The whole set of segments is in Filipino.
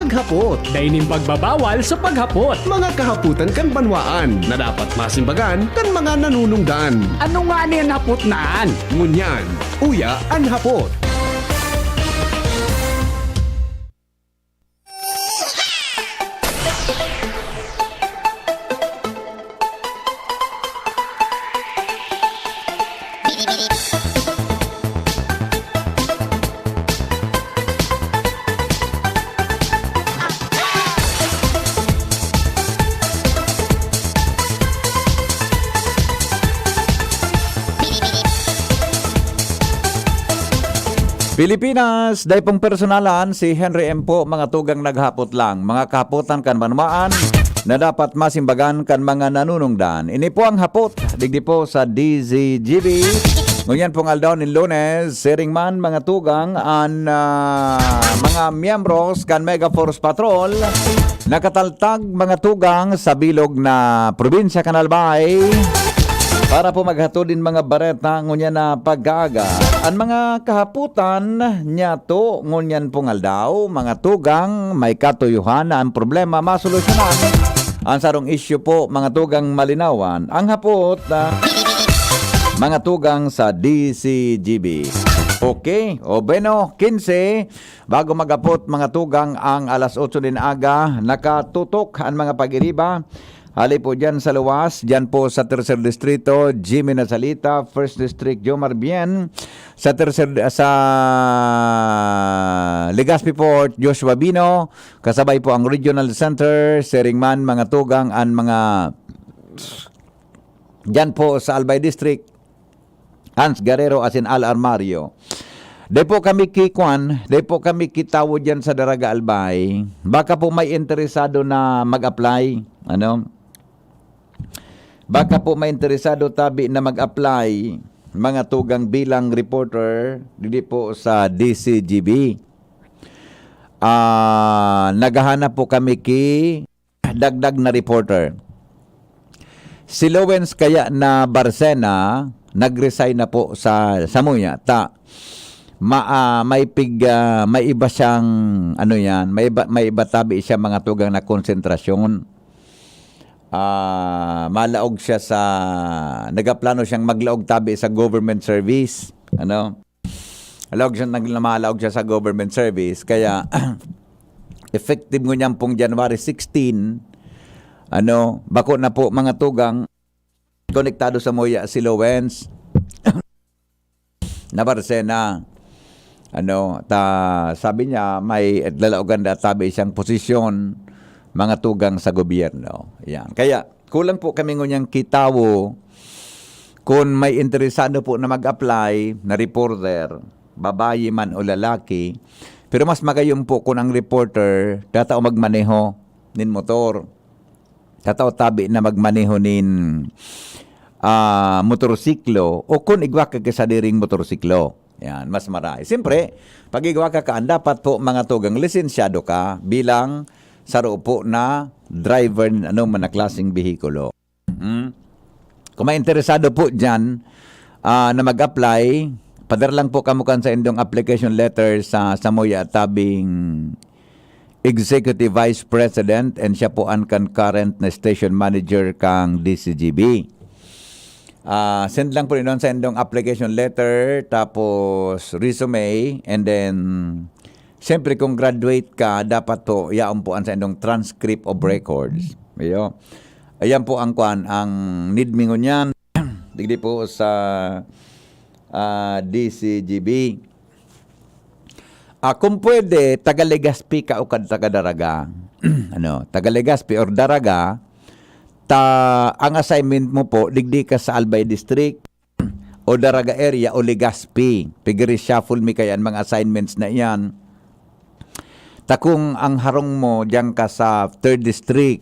paghapot. Daining pagbabawal sa paghapot. Mga kahaputan kan banwaan na dapat masimbagan kan mga nanunungdan. Ano nga niyan hapot naan? Ngunyan, uya an hapot. Pilipinas, day pong personalan si Henry M. po, mga tugang naghapot lang. Mga kahapotan kan manumaan na dapat masimbagan kan mga nanunungdan. Ini po ang hapot, digdi po sa DZGB. Ngunyan pong aldaw ni Lunes, siring man mga tugang an mga miyembros kan Mega Force Patrol. Nakataltag mga tugang sa bilog na probinsya kan Albay. Para po maghatodin mga bareta ngunyan na pag-aga. Ang mga kahaputan niya to ngunyan pong aldaw, mga tugang may katuyuhan na ang problema masolusyonan. Ang sarong issue po, mga tugang malinawan. Ang hapot, mga tugang sa DCGB. Okay, o bueno, 15, bago magapot mga tugang ang alas 8 din aga, nakatutok ang mga pag-iriba. Hali po dyan sa luwas, dyan po sa Tercer Distrito, Jimmy Nazalita, First District, Jomar Bien, sa Legazpi po, Joshua Bino, kasabay po ang Regional Center, Seringman, mga tugang, ang mga dyan po sa Albay District, Hans Guerrero, as in Al Armario. Di po kami kikwan, di po kami kitawo dyan sa Daraga Albay. Baka po may interesado na mag-apply, Baka po may interesado tabi na mag-apply mga tugang bilang reporter dito po sa DCGB. Naghahanap po kami dagdag na reporter. Si Lowens kaya na Barcena nag-resign na po sa Samuya. May iba siyang may iba tabi siya mga tugang na konsentrasyon. Malaog siya sa nagaplano siyang maglaog tabi sa government service, malaog siya sa government service, kaya effective ngunyan pong January 16, bako na po mga tugang konektado sa Moya si Lowens na Barcena, sabi niya may lalaogan na tabi siyang posisyon mga tugang sa gobyerno. Yan. Kaya kulang po kami ngunyang kitawo kung may interesado po na mag-apply na reporter, babae man o lalaki. Pero mas magayong po kung ang reporter tatao magmaneho nin motor. Tatao tabi na magmaneho nin motorsiklo o kung igwa ka sa diring motorsiklo. Yan, mas marami. Siyempre, pag igwa ka dapat po mga tugang lisensyado ka bilang saro po na driver ng mga klaseng behikulo. Kung may interesado po dyan na mag-apply, padar lang po kamukan sa indong application letter sa Samoya Tabing Executive Vice President and siya po ang concurrent na station manager kang DCGB. Send lang po rin sa indong application letter, tapos resume, and then siyempre, kung graduate ka, dapat po iaumpuan sa indong transcript of records. Ayan po ang need mo niyan. Digdi po sa DCGB. Kung pwede, taga-Legazpi ka o taga-Daraga. Taga-Legazpi or Daraga, ang assignment mo po, digdi ka sa Albay District o Daraga area o Legazpi. Pigiri-shuffle mi kaya mga assignments na iyan. Kung ang harong mo diyan ka sa 3rd District,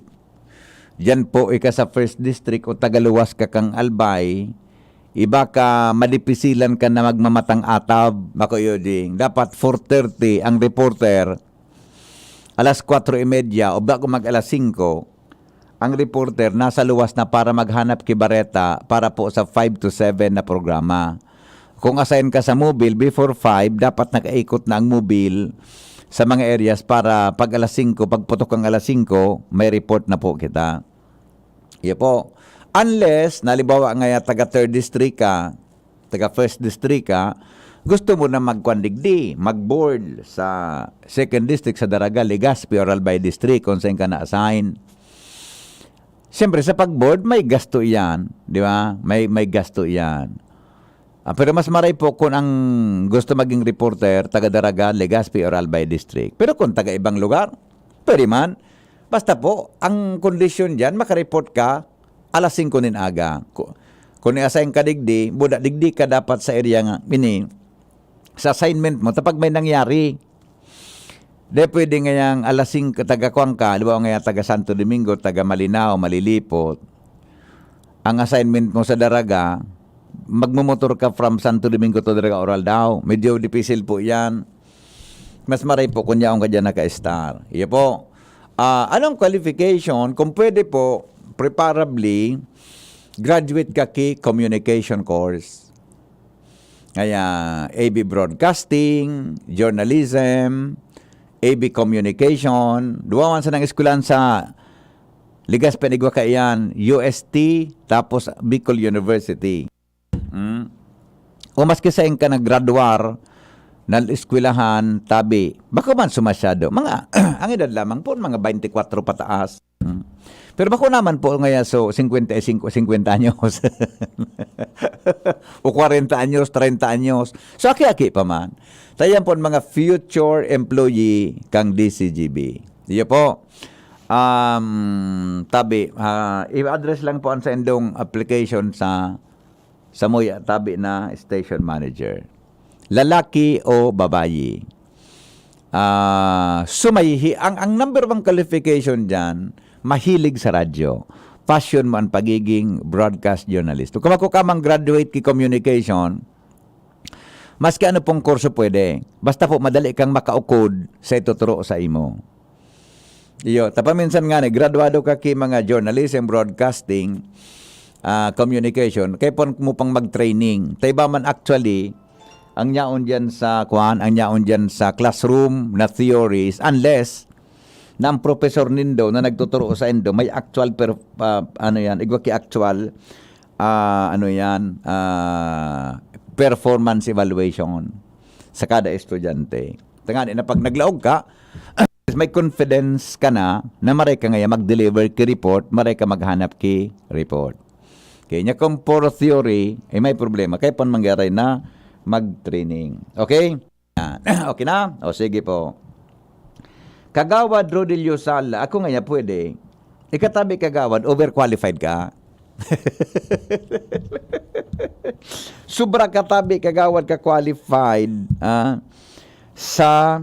diyan po ka sa 1st District o tagaluwas ka kang Albay, iba ka madipisilan ka na magmamatang atab, bako yoding. Dapat 4:30 ang reporter, alas 4:30 o bago mag alas 5, ang reporter nasa luwas na para maghanap kibareta para po sa 5 to 7 na programa. Kung assign ka sa mobile, before 5, dapat nakaikot na ang mobile sa mga areas para pag alas 5, pagputok ang alas 5, may report na po kita. Iya po. Unless, nalibawa nga taga 3rd district ka, taga 1st district ka, gusto mo na magkwandigdi, mag-board sa 2nd district sa Daraga, Legazpi or Albay district kung saan ka na-assign. Siyempre, sa pag-board, may gasto yan. Di ba? May gasto yan. Pero mas maray po kung ang gusto maging reporter, taga Daraga, Legazpi or Albay district. Pero kung taga ibang lugar, pwede man. Basta po, ang kondisyon dyan, makareport ka alas 5 nin aga. Kung i-assign ka digdi, buda digdi ka dapat sa area nga, sa assignment mo, tapag may nangyari. Di pwede ngayang alas 5 taga-kuang ka, di ba ngayang taga Santo Domingo, taga Malinao, Malilipot. Ang assignment mo sa Daraga, magmumotor ka from Santo Domingo to Daraga Oral daw. Medyo difficile po yan. Mas maray po kung yaong ka dyan naka-star. Iya po. Anong qualification? Kung pwede po, preferably, graduate ka kay communication course. Kaya, AB Broadcasting, Journalism, AB Communication, duwawan sa ng eskulan sa Legazpi Igwa Kaiyan, UST, tapos Bicol University. O maski sa ka naggraduar na eskwelahan, tabi, baka man sumasyado. Ang edad lamang po, mga 24 pataas. Pero bako naman po ngayon, so 55, 50 anyos. O 40 anyos, 30 anyos. So aki-aki pa man. Tayan po mga future employee kang DCGB. Iyo po. Tabi, i-address lang po ang sa endong application sa Moya, tabi na station manager. Lalaki o babayi. Sumayihi, ang number one qualification dyan, mahilig sa radyo. Passion mo ang pagiging broadcast journalist. Kung ako ka mang graduate ki communication, maski ano pong kurso pwede. Basta po madali kang makaukod sa ituturo sa imo. Iyo, tapaminsan nga graduado ka ki mga journalism, broadcasting, communication, kaya po mo pang mag-training. Tayo ba man actually, ang yaon dyan sa classroom na theories, unless na ang professor nindo na nagtuturo sa indo may actual igwa ki actual performance evaluation sa kada estudyante. Tangani na pag naglaog ka, may confidence ka na maray ka ngayon mag-deliver ki report, maray ka maghanap ki report. Kaya niya kung for theory, may problema. Kaya pon mangyaray na mag-training. Okay? Okay na? O sige po. Kagawad Rodilio Sala, ako nga pwede. Ikatabi kagawad, overqualified ka. Sobra katabi kagawad ka qualified sa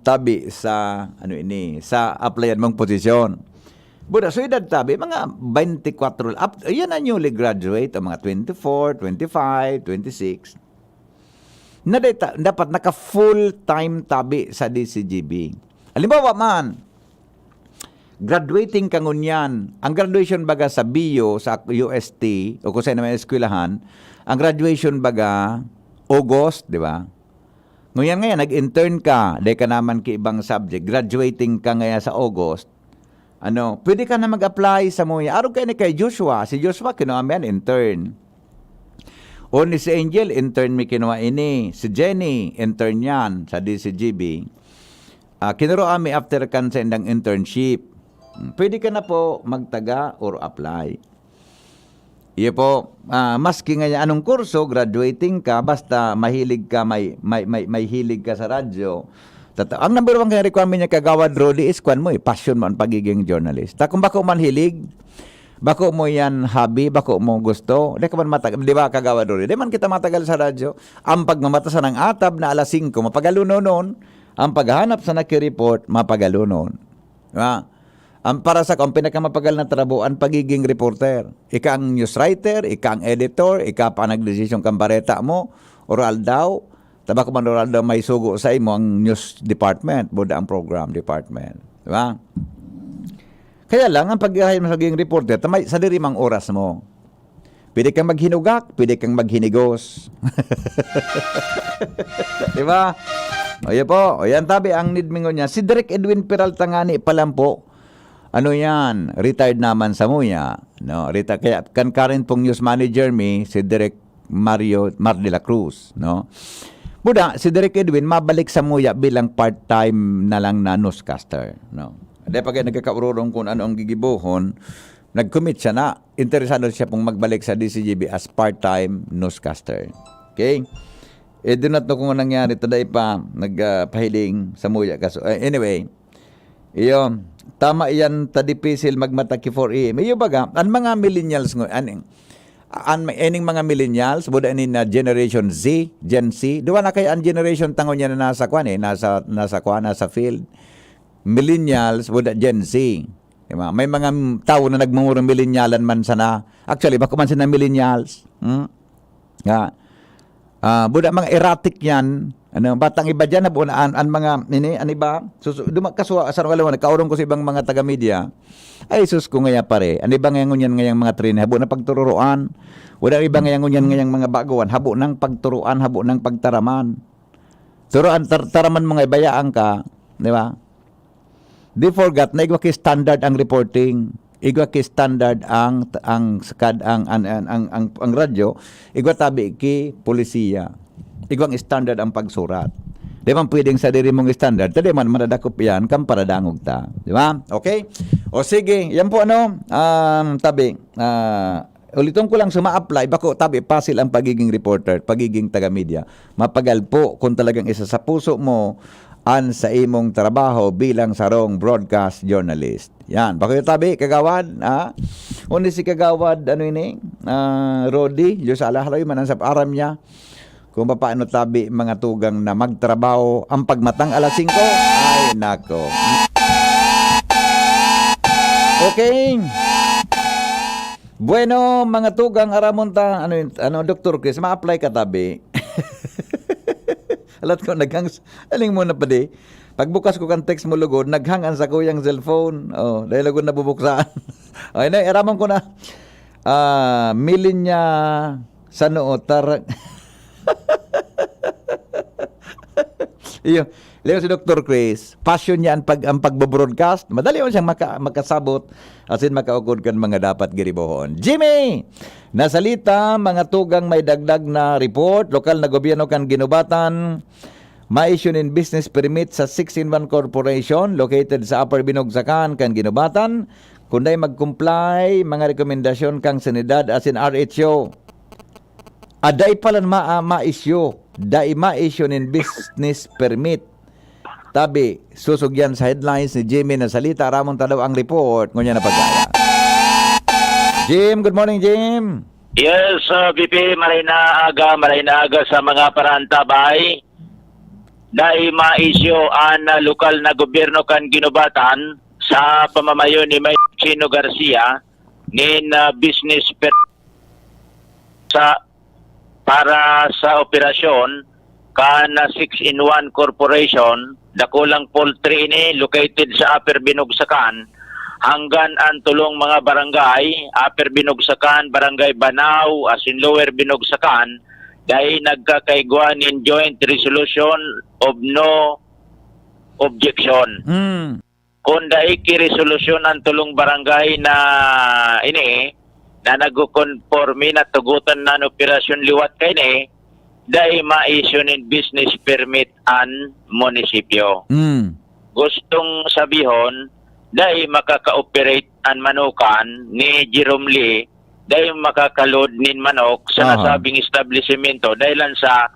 tabi sa sa applyan mong posisyon. Buda, so edad tabi, mga 24, yan ang newly graduate, mga 24, 25, 26. Na dapat naka full-time tabi sa DCGB. Halimbawa man, graduating ka ngunyan, ang graduation baga sa BIO, sa UST, o kung saan naman eskwelahan, ang graduation baga, August, di ba? Ngayon, nag-intern ka, dahil ka naman ki ibang subject, graduating ka ngayon sa August, pwede ka na mag-apply sa Moya. Araw kayo ni kay Joshua, si Joshua kinuha yan, intern. O ni si Angel, intern mi kinuha ini. Si Jenny, intern yan sa DCGB. Kinuro kami after kan sa indang internship. Pwede ka na po magtaga or apply. Iyo po, maski nga anong kurso, graduating ka, basta mahilig ka, may hilig ka sa radyo. Ang number one kaya requirement niya kagawad Rodi is passion mo ang pagiging journalist. Kung bako man hilig, bako mo yan hobby, bako mo gusto, di ka man matagal, di ba kagawad Rodi? Di man kita matagal sa radyo. Ang pagmamatasan ng atab na alas 5, mapagalo noon. Ang paghahanap sa nakireport, mapagalo noon. Diba? Ang para sa kung pinakamapagal na trabaho, ang pagiging reporter. Ika ang news writer, ika ang editor, ika pa nagdesisyon kang bareta mo, oral daw. Tabak man oral daw may sugo sa imo ang news department, buda ang program department. Diba? Kaya lang, ang pagiging reporter, tamay sa dirimang oras mo. Pwede kang maghinugak, pwede kang maghinigos. Diba? O yan po. O yan tabi ang nidmingon niya. Si Direk Edwin Peralta nga ni palang po. Ano yan? Retired naman sa muya. No, kaya kan current pong news manager mi si Direk Mar de la Cruz, no. Buda si Direk Edwin mabalik sa muya bilang part-time na lang na newscaster, no. Dahil pag nagkakaururong kung ano ang gigibuhon, nag-commit siya na interesado siya pong magbalik sa DCGB as part-time newscaster. Okay? Doon na ito kung nangyari, taday pa, nagpahiling sa muya. Anyway, iyo, tama iyan, tadipisil magmataki for iyo baga, ang mga millennials, aning mga millennials, buda ni na Generation Z, Gen Z, duwa na kay ang generation tango niya na nasa nasa field. Millennials, buda Gen Z. Diba? May mga tao na nagmumurong millennialan man sana. Actually, bako man sila millennials. Buda mga erratic yan. Ano, batang iba dyan na bunaan ang mga iba. Kaswa sa kalawan, nagkaurong ko sa ibang mga taga-media. Ay, sus ko ngaya pare. Ano iba ngayon yan ngayang mga train, habo na pagturuan. Wala iba ngayon yan ngayang mga baguan, habo ng pagturuan, habo ng pagtaraman. Turuan, taraman mga ibayaan ka. Di ba? Di forgot na igwa ki standard ang reporting, igwa ki standard ang radyo, igwa tabi ki polisiya. Igwang standard ang pagsurat. Di man pwedeng sa diri mong standard, tadi man madadakop yan kam para dangog ta. Di ba? Okay? O sige, yan po tabi. Ulitin ko lang suma-apply, bako tabi pasil ang pagiging reporter, pagiging taga-media. Mapagal po kung talagang isa sa puso mo an sa imong trabaho bilang sarong broadcast journalist. Yan. Bako yung tabi, kagawad. Undi si kagawad, Rodi, Diyos alahalay, manang sa aram niya. Kung paano tabi mga tugang na magtrabaho ang pagmatang alas 5. Ay, nako. Okay. Bueno, mga tugang aramonta, Dr. Chris, ma-apply ka tabi. Alat ko aling mo na pa di. Pagbukas ko kan text mo lugod, naghangan sa kuyang cellphone. Oh, dahil lugod na bubuksan. Okay na, araman ko na. Milin niya sa noo Iyo, si Dr. Chris, passion niya ang pagbo-broadcast. Madali mo siyang makasabot asin makaugod kan mga dapat giribohon. Jimmy, nasalita mga tugang may dagdag na report, lokal na gobyerno kan ginubatan, ma-issue in business permit sa 6-in-1 corporation located sa Upper Binogsakan kan ginubatan, kunday mag-comply mga rekomendasyon kang sanidad asin RHO. Aday palan ma-issue. Dai ma-issue in business permit. Tabi, susugyan sa headlines ni Jimmy na salita. Ramon tadaw ang report. Ngunya na pagkaya. Jim, good morning, Jim. Yes, VP, maray na aga sa mga parantabay. Dai ma-issue ang lokal na gobyerno kan ginubatan sa pamamayo ni Mayor Chino Garcia nin business permit para sa operasyon kan 6-in-1 corporation dakulang poultry ini located sa Upper Binogsakan hanggan ang tulong mga barangay Upper Binogsakan, Barangay Banaw, asin Lower Binogsakan dahil nagkakaigwan in joint resolution of no objection. Kung dahil ki-resolution ang tulong barangay na na nagkukonforme na tugutan na operasyon liwat kay ni dahil ma-issue in business permit ang munisipyo. Gustong sabihon dahil makaka-operate ang manukan ni Jerome Lee dahil makakaload nin manok sa nasabing establishmento dahil sa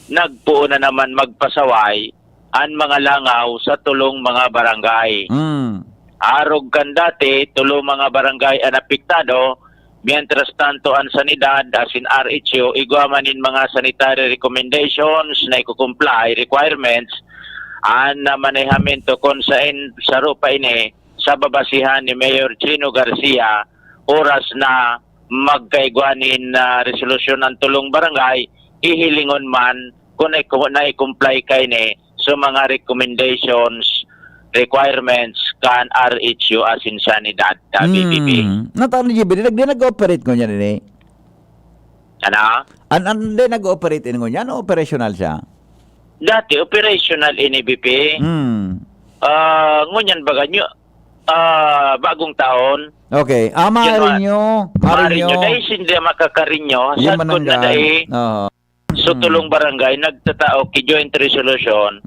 nagpuo na naman magpasaway ang mga langaw sa tulong mga barangay. Arog kan dati, tulong mga barangay ang apektado. Mientras tanto, ang sanidad, as in RHO, igwamanin mga sanitary recommendations na i-comply requirements ang manehamento kung sa rupa ini sa babasihan ni Mayor Chino Garcia oras na magkaigwanin na resolusyon ng tulong barangay, ihilingon man kung na i-comply kay ni sa mga recommendations requirements kan RHU as in sanidad BBB. Natano GB, di nag-ooperate ko niyan ini. Ano? Di nag-ooperate ini ko niyan, operational siya. dati operational NBP. Ngunyan baga nyo, bagong taon. Okay. Marinyo. Marinyo. Dahil hindi makakarinyo. Yung Sad ko na mananggan. dahil Oo. sa tulong barangay, nagtatao ki joint resolution.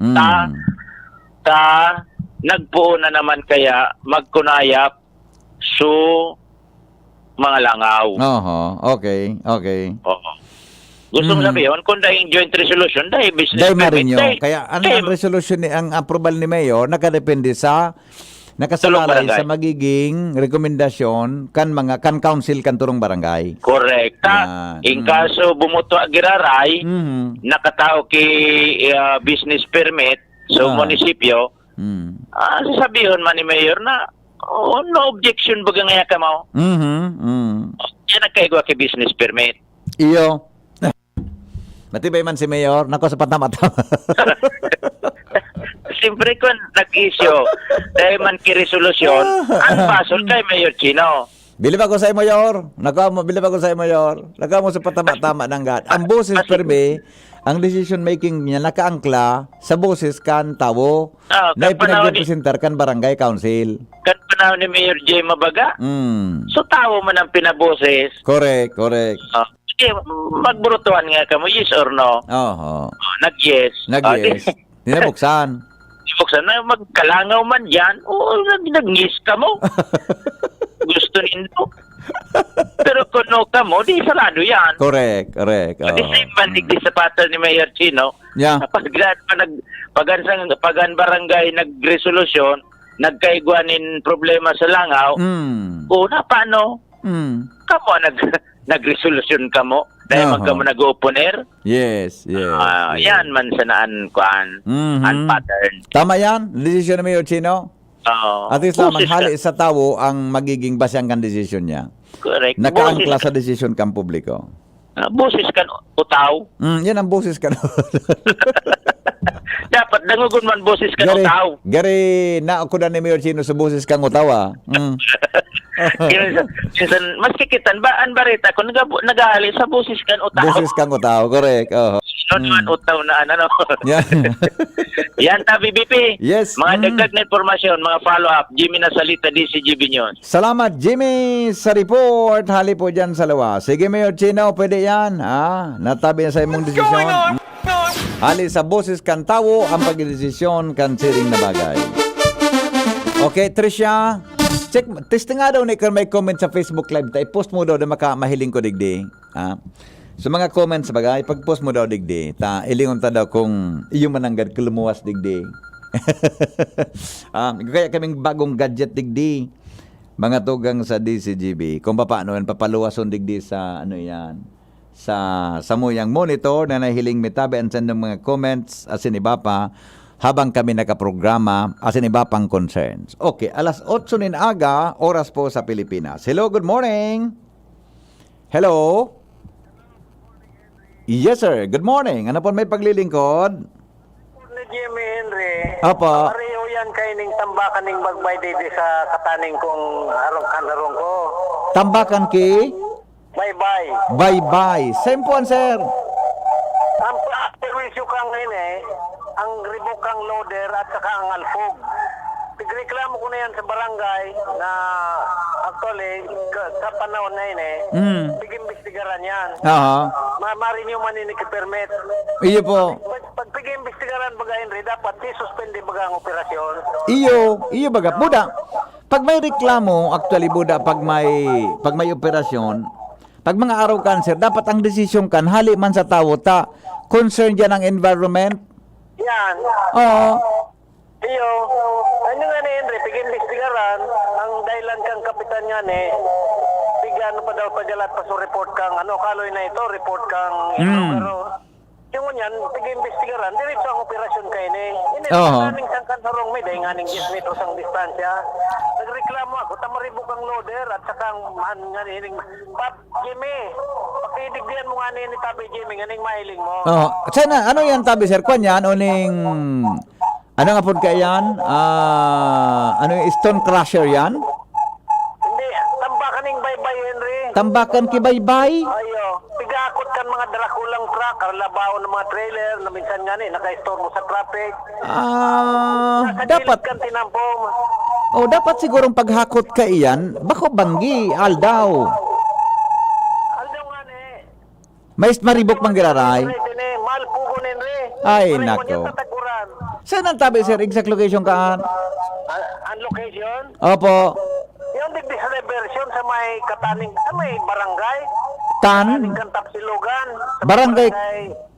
Nagpuo na naman kaya magkunayap mga langaw. Okay. Oo. Gusto mo sabihin, kung dahil joint resolution, dahil business Dahil permit, Marinyo. dahil- Kaya ang dahil- resolution ang approval ni Mayor nakadepende sa nakasalalay barangay. sa magiging rekomendasyon kan council kan turong barangay. Correct. Yan. In kaso bumuto agiraray, nakatao ki business permit sa munisipyo, sasabihin man ni Mayor na no objection baga ngaya ka mo. Yan nagkaigwa ki business permit. Iyo. Matibay man si Mayor, nako sa patama-tama. Siyempre kung nag-issue dahil man ki resolusyon, ang basol kay Mayor Chino. Bilib ako sa Mayor. Bilib ako sa Mayor. Nakaw mo sa patama-tama ng gat. Ang boses perbe, ang decision making niya nakaangkla sa boses kan tawo na ipinag-representar kan barangay council. Kan panahon ni Mayor J. Mabaga, so tao man ang pinaboses. Correct. Sige, magburutuhan nga ka mo, yes or no? Nag-yes. Nag-yes. Dinabuksan. Buksan na, magkalangaw man dyan, nag-yes ka mo. Gusto nindo. Pero kung no ka mo, di sarado yan. Correct. Di sa ibandig di sapatos ni Mayor Chino, Yeah. pagan barangay nag-resolusyon, nagkaigwanin problema sa langaw, una, paano? Kamo nag-resolusyon ka mo? Dahil magka mo nag-opener? Yes. Yan man sanaan kuan, pattern. Tama yan? Decision ni Mayor Chino? At least lamang hali sa tao ang magiging basyang kan decision niya. Correct. Nakaangkla sa decision kan publiko. Boses kan utaw. Yan ang boses ka. Dapat dangugon man boses kan utaw. Gari na ako na ni Mayor Chino sa boses kang utawa. Minsan, mas kikitan ba ang barita kung nag-ahali sa boses kan utaw. Boses kang utawa, correct. Sunod utaw na ano. Yan. Yan ta BBP. Yes. Mga dagdag na informasyon, mga follow-up, Jimmy Nasalita, DCGB News. Salamat Jimmy sa report. Hali po dyan sa lawa. Sige Mayor Chino, pwede yan. Natabi na sa imong desisyon. Hali sa boses kan tawo ang pagdesisyon kan siring na bagay. Okay, Tricia. Testing nga daw ni kung may comment sa Facebook Live tayo. Post mo daw na mahiling ko digdi. So mga comments bagay, pag-post mo daw digdi. Ilingon ta daw kung iyo mananggad kalumuwas digdi. Kaya kaming bagong gadget digdi. Mga tugang sa DCGB. Kung paano yan, papaluwason digdi sa ano yan. Sa muyang monitor na nahiling mitabi ang sendong mga comments asin iba pa habang kami nakaprograma asin iba pang concerns. Okay, alas 8 nin aga, oras po sa Pilipinas. Hello, good morning. Hello. Yes sir, good morning. Ano po may paglilingkod? Ni Jimmy Henry. Apa. Pareho yan kay ning tambakan ning bagbay dito sa kataning kong arong ko. Tambakan ki? Bye-bye. Bye-bye. Same po, sir. Ang perwisyo kang ang ribok kang loader at saka ang alfog. Tigreklamo ko na yan sa barangay na actually sa panahon na pig-imbestigaran yan. Marin yung permit. Iyo po. Pag pig-imbestigaran baga Henry, dapat suspende baga ang operasyon. Iyo baga. Buda, pag may reklamo, actually Buda, pag may operasyon, pag mga araw cancer, dapat ang desisyon kan, hali man sa tao, concern dyan ang environment. Yan. Oo. Iyo, ano nga ni Henry, pig-imbestigaran, ang dahilan kang kapitan nga bigyan pa daw pagalat pa sa report kang, kaloy na ito, report kang, pero, yung yan, pig-imbestigaran, diretso ang operasyon kayo Hindi, maraming sang kansarong may, dahil nga ning 10 metros ang distansya. Nagreklamo ako, tamaribok ang loader, at saka ang nga hiling, Pap, Jimmy, pakidigdihan mo nga ni Tabi Jimmy, nga ning mahiling mo. Sana, ano yan tabi sir? Kwan yan, uning, ano nga po kaya yan? Ano yung stone crusher yan? Hindi, tambakan ning bye-bye, Henry. Tambakan ki bye-bye? Ayo, pigakot kan mga drakulang truck, panlabaw ng mga trailer na minsan nga naka-istorbo sa traffic. Nasa Dapat, gilid kang tinampong. dapat sigurong paghakot ka iyan, bako banggi, aldaw. Aldaw nga Mais maribok manggiraray. Mahal pugo re. Ay, Pareho nako. niya tataguran. Saan ang tabi, sir? Exact location kaan? Ang location? Opo. Yung digdi sa diversion sa may kataning, sa may barangay. Tan? Kataning kantap silugan. Sa may Barangay-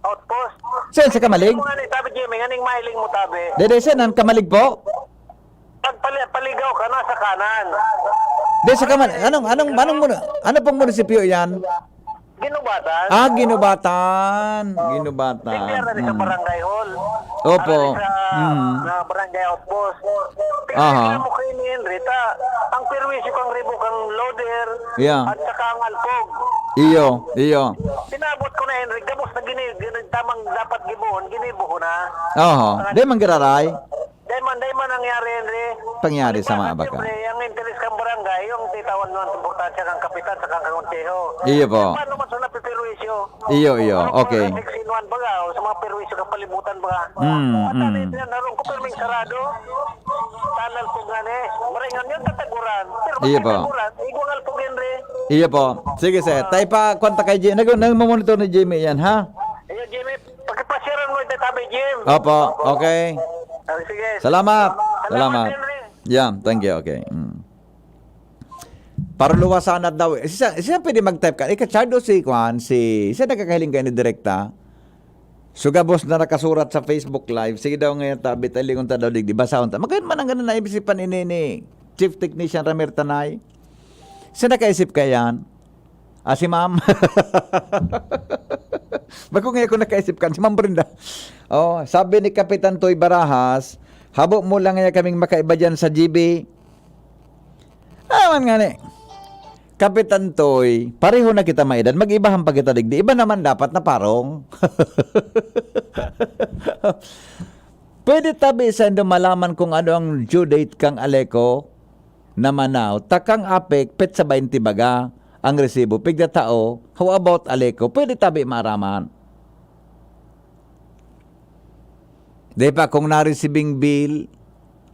outpost. Saan sa Kamalig? Mga ni tabi Jimmy, nganing mailing mo tabi. Dede, saan ang Kamalig po? Pag paligaw ka na sa kanan. Dede, sa Kamalig. Ano pong munisipyo yan? Ginubatan. Ginubatan. Tignan na rin sa Mm. barangay hall. Opo. Sa barangay outpost. Aha. Tignan mo kay ni Henry, ang perwisyo kang ribo kang loader Yeah. at saka ang alpog. Iyo. Pinabot ko na Henry, gabos na tamang dapat gibuhon, ginibo ko na. Oho. Di manggiraray. Dahil man nangyari Henry. Pangyari sa mga baka. Siyempre, ang interes kang barangay, yung titawan mo ang importansya ng kapitan sa kang konseho. Iyo po. Paano man sa napiperwisyo? Iyo. Ano Okay. 6-in-1 baga o sa mga perwisyo ka palibutan baga. At naroon ko perming sarado. Tanal po gani. Maringan yun tataguran. Pero Iyo po. tataguran, iguangal po Henry. Iyo po. Sige, sir. Tayo pa, kwanta kay Jimmy. Nag-monitor ni Jimmy yan, ha? Ayun Jimmy, pagkipasyaran mo ito tabi Jim. Opo. Okay. Sige. Salamat. Henry. Yeah, thank you. Okay. Para luwasan na daw. Siya pwede mag-type ka. Ika-chardo si Juan, siya nagkakahiling kayo ni Direkta. Sugabos na nakasurat sa Facebook Live. Sige daw ngayon tabi, talingon ta daw digdi. Basahon ta. Magayon man ang ganun na ibisipan ni Chief Technician Ramir Tanay. Siya nakaisip ka yan? Si ma'am. Bago ngayon ko nakaisip ka, si ma'am Brenda. Sabi ni Kapitan Toy Barajas, habo mo lang ngayon kaming makaiba dyan sa GB. Man nga ni. Kapitan Toy, pareho na kita maedad, mag-ibahan pa kita digdi. Iba naman dapat na parong. Pwede tabi sa endo malaman kung ano ang due date kang Aleko na manaw. Takang apek, pet sa 20 baga ang resibo. Pigda tao, how about Aleko? Pwede tabi maraman. Di pa kung na-receiving bill,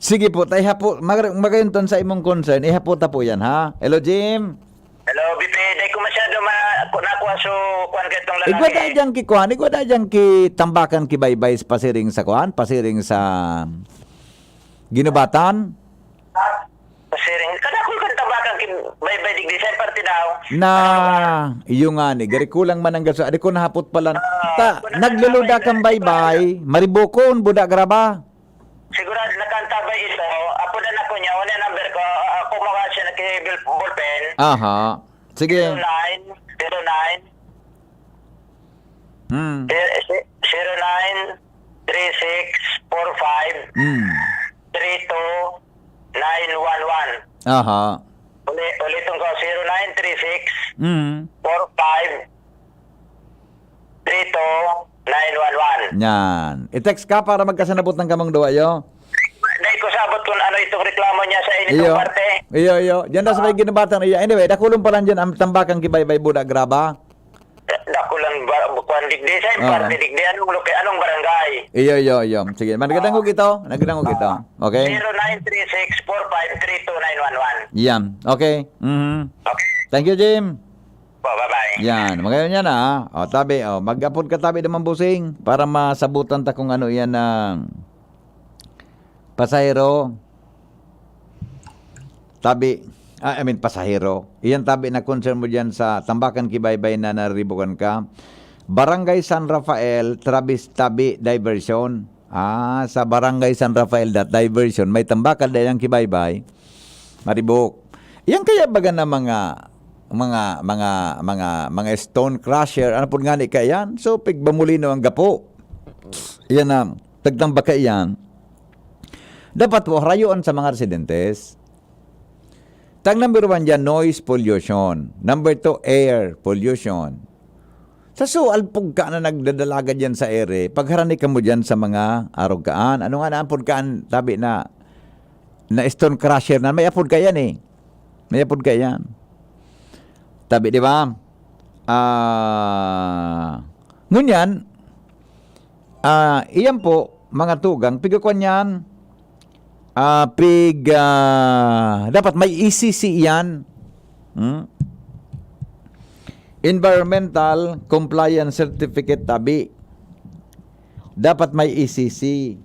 sige po, tayo hapo, magayunton sa imong concern, ihaputa po yan, ha? Hello, Jim? Hello, BP. Dahil ko masyado nakuha so kuhan ka itong lalaki. Igwa da dyan ki tambakan ki baybay pasiring sa kuhan, pasiring sa ginubatan, Pasiring. Kadakul kang tabakan bay digdi sa parte daw. na iyo nga ni, gari kulang man ang gaso, adi ko nahapot pala, nagluluda kang baybay, maribukon, buda graba. Sigurado nakantabay ito. Apo na na ko niya. Wala number ko. Ako mga siya na ballpen. Aha, sige. 09 09 3645 32 911. Aha. Ulitin ko 0936 Mm. 45 32 911. Yan. I-text ka para magkasanabot ng kamang duwa, yo. Dahil ko sabot kung ano itong reklamo niya sa initong Iyo. parte. Iyo. Diyan na sa may ginabatan iya. Anyway, dakulong pa lang dyan ang tambakang kibaybay buda graba. Dako lang bukuan digdi sa parte digdi. Anong barangay? Iyo. Sige, nagdangog ito. Okay? 0936 45 32 911. Yan. Okay. Okay. Thank you, Jim. Bye-bye. Yan. Magayon yan, ha. Tabi. Mag-upload ka tabi naman busing para masabutan ta kung ano yan ng pasahero. Tabi. Pasahero. Iyan tabi na concern mo dyan sa Tambakan Kibaybay na naribukan ka. Barangay San Rafael, Travis Tabi Diversion. Sa Barangay San Rafael Diversion, may tambakan dahil ang Kibaybay. Maribok. Iyan kaya baga na mga stone crusher, ano po nga ni kayan? So, pigbamulino ang gapo. Iyan na, tagtambaka iyan. Dapat po, rayuan sa mga residentes. Tag number 1 dyan, noise pollution. Number 2, air pollution. Sa alpog ka na nagdadalaga dyan sa ere, pagharani ka mo dyan sa mga arogaan. Ano nga na ang pagkaan, tabi na stone crusher na, may apod ka yan eh. May apod ka yan. Tabi, di ba? Ngunyan, Iyan po, mga tugang, pigakwan yan, dapat may ECC yan. Environmental Compliance Certificate tabi. Dapat may ECC.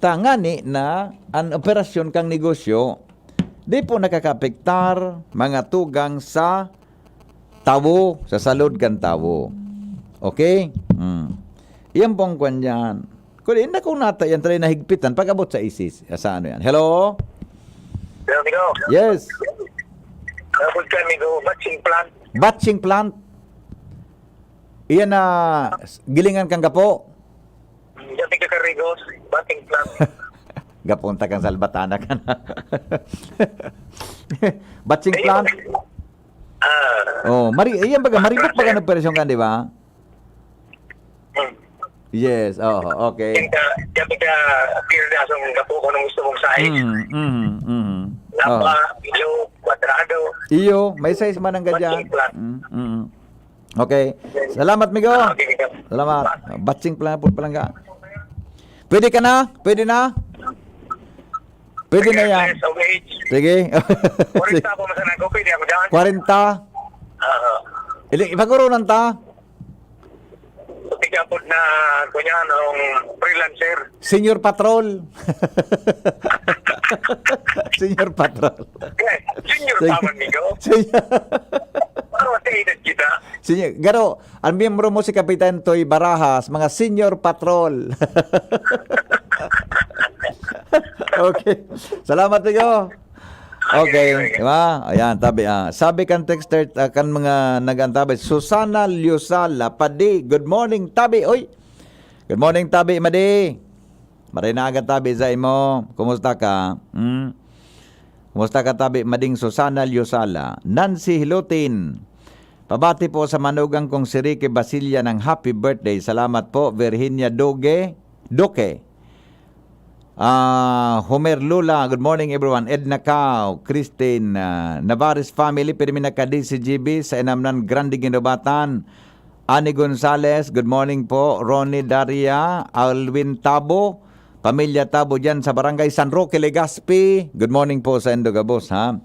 Tangani na ang operasyon kang negosyo, di po nakakapektar mga tugang sa tawo, sa salud kan tawo. Okay? Iyan pong kwan yan. Kung hindi kung nata yan, try na higpitan, pag-abot sa ISIS. Sa ano yan? Hello? Pero amigo, Yes. nabot ka amigo, batching plant. Batching plant. Iyan na, gilingan kang gapo. Dati ka karigos, batching plant. Gapunta kang salbatana ka na. Batching plant. Oh, iyan baga, maribot baga ng operasyon ka, di ba? Yes, okay. Dati ka appear na sa gapo ko nung gusto mong size. Lapa, ilo, kwadrado. Iyo, may size man ang gadyan. Batching plant. Okay. Salamat, Migo. Okay, amigo. Salamat. Batching plant po palang ka. Pwede ka na? Pwede na? Pwede na yan. Regardless of age. Sige. 40 ako masanago, pwede ako dyan. 40. Ipagkurunan ta. Tigapod na, kunyan, ang freelancer. Senior patrol. Senior patrol. Senior Sige. pa man, amigo. Senior. Para matainad kita. Senior. Garo, ang miyembro mo si Kapitan Toy Barajas, mga senior patrol. Okay. Salamat, Migo. Okay, diba? Ayan, tabi. Sabi kan texter, kan mga nagantabay, Susana Liusala, Padi, good morning, tabi. Oy, good morning, tabi, Madi. Marinaga, tabi, zay mo. Kumusta ka? Kumusta ka, tabi, Mading Susana Liusala. Nancy Hilutin. Pabati po sa manugang kong si Ricky Basilia ng happy birthday. Salamat po, Virginia Doke. Homer Lula, good morning everyone. Edna Cao, Christine, Navares family, pirmi ka DCGB sa Enamnan Grande Ginobatan. Ani Gonzales, good morning po. Ronnie Daria, Alwin Tabo, pamilya Tabo dyan sa Barangay San Roque, Legazpi. Good morning po sa Endogabos, ha.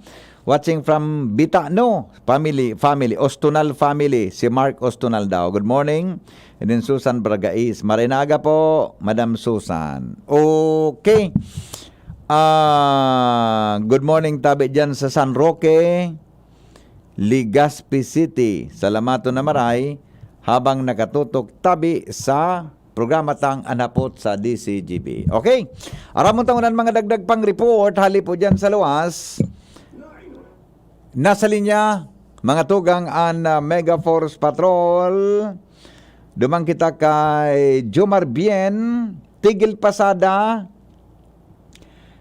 Watching from Bitano, family, Ostunal family, si Mark Ostunal daw. Good morning. And then Susan Bragais. Marinaga po, Madam Susan. Okay. Good morning tabi dyan sa San Roque, Legazpi City. Salamato na maray habang nakatutok tabi sa programa tang anapot sa DCGB. Okay. Aramon tangunan mga dagdag pang report. Hali po dyan sa luwas. Nasa linya, mga tugang an Mega Force Patrol. Dumang kita kay Jomar Bien, Tigil Pasada,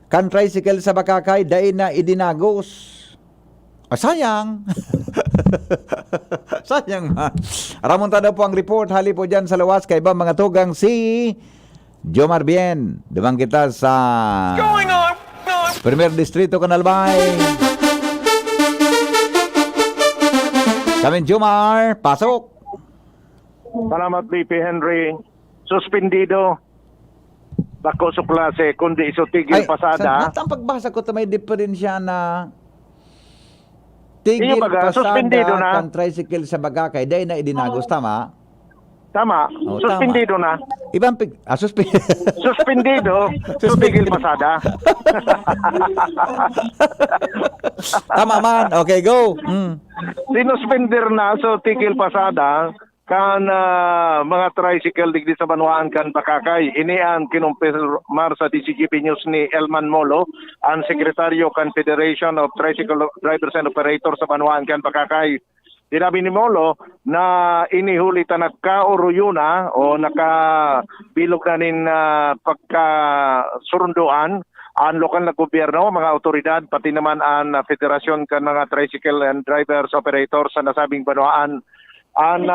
kan tricycle sa Bakakay, dain na idinagos. Sayang. Sayang man. Ramon tada po ang report, hali po dyan sa lawas kay ba mga tugang si Jomar Bien. Dumang kita sa Primer Distrito, Canalbay. Kami Jomar, pasok. Salamat, BP Henry. Suspendido. Bako sa klase, kundi iso tigil pasada. Ang pagbasa ko may diferensya na tigil Iyo baga, suspendido pasada na. kan tricycle sa Bagakay. Dahil na idinagos, tama? Tama. Oh, Suspendido na. Ibang Suspendido. So tigil pasada. Tama man. Okay, go. Sinuspender na so tigil pasada kan mga tricycle digdi sa Banwaan kan Bakakay. Inian kinumpirmar sa DCGP News ni Elman Molo, ang sekretaryo kan Federation of Tricycle Drivers and Operators sa Banwaan kan Bakakay. Sinabi ni Molo na inihuli ta nagkauruyuna o nakabilog na nin pagkasurunduan ang lokal na gobyerno, mga otoridad, pati naman ang federasyon kan mga tricycle and drivers operators sa nasabing Banwaan ang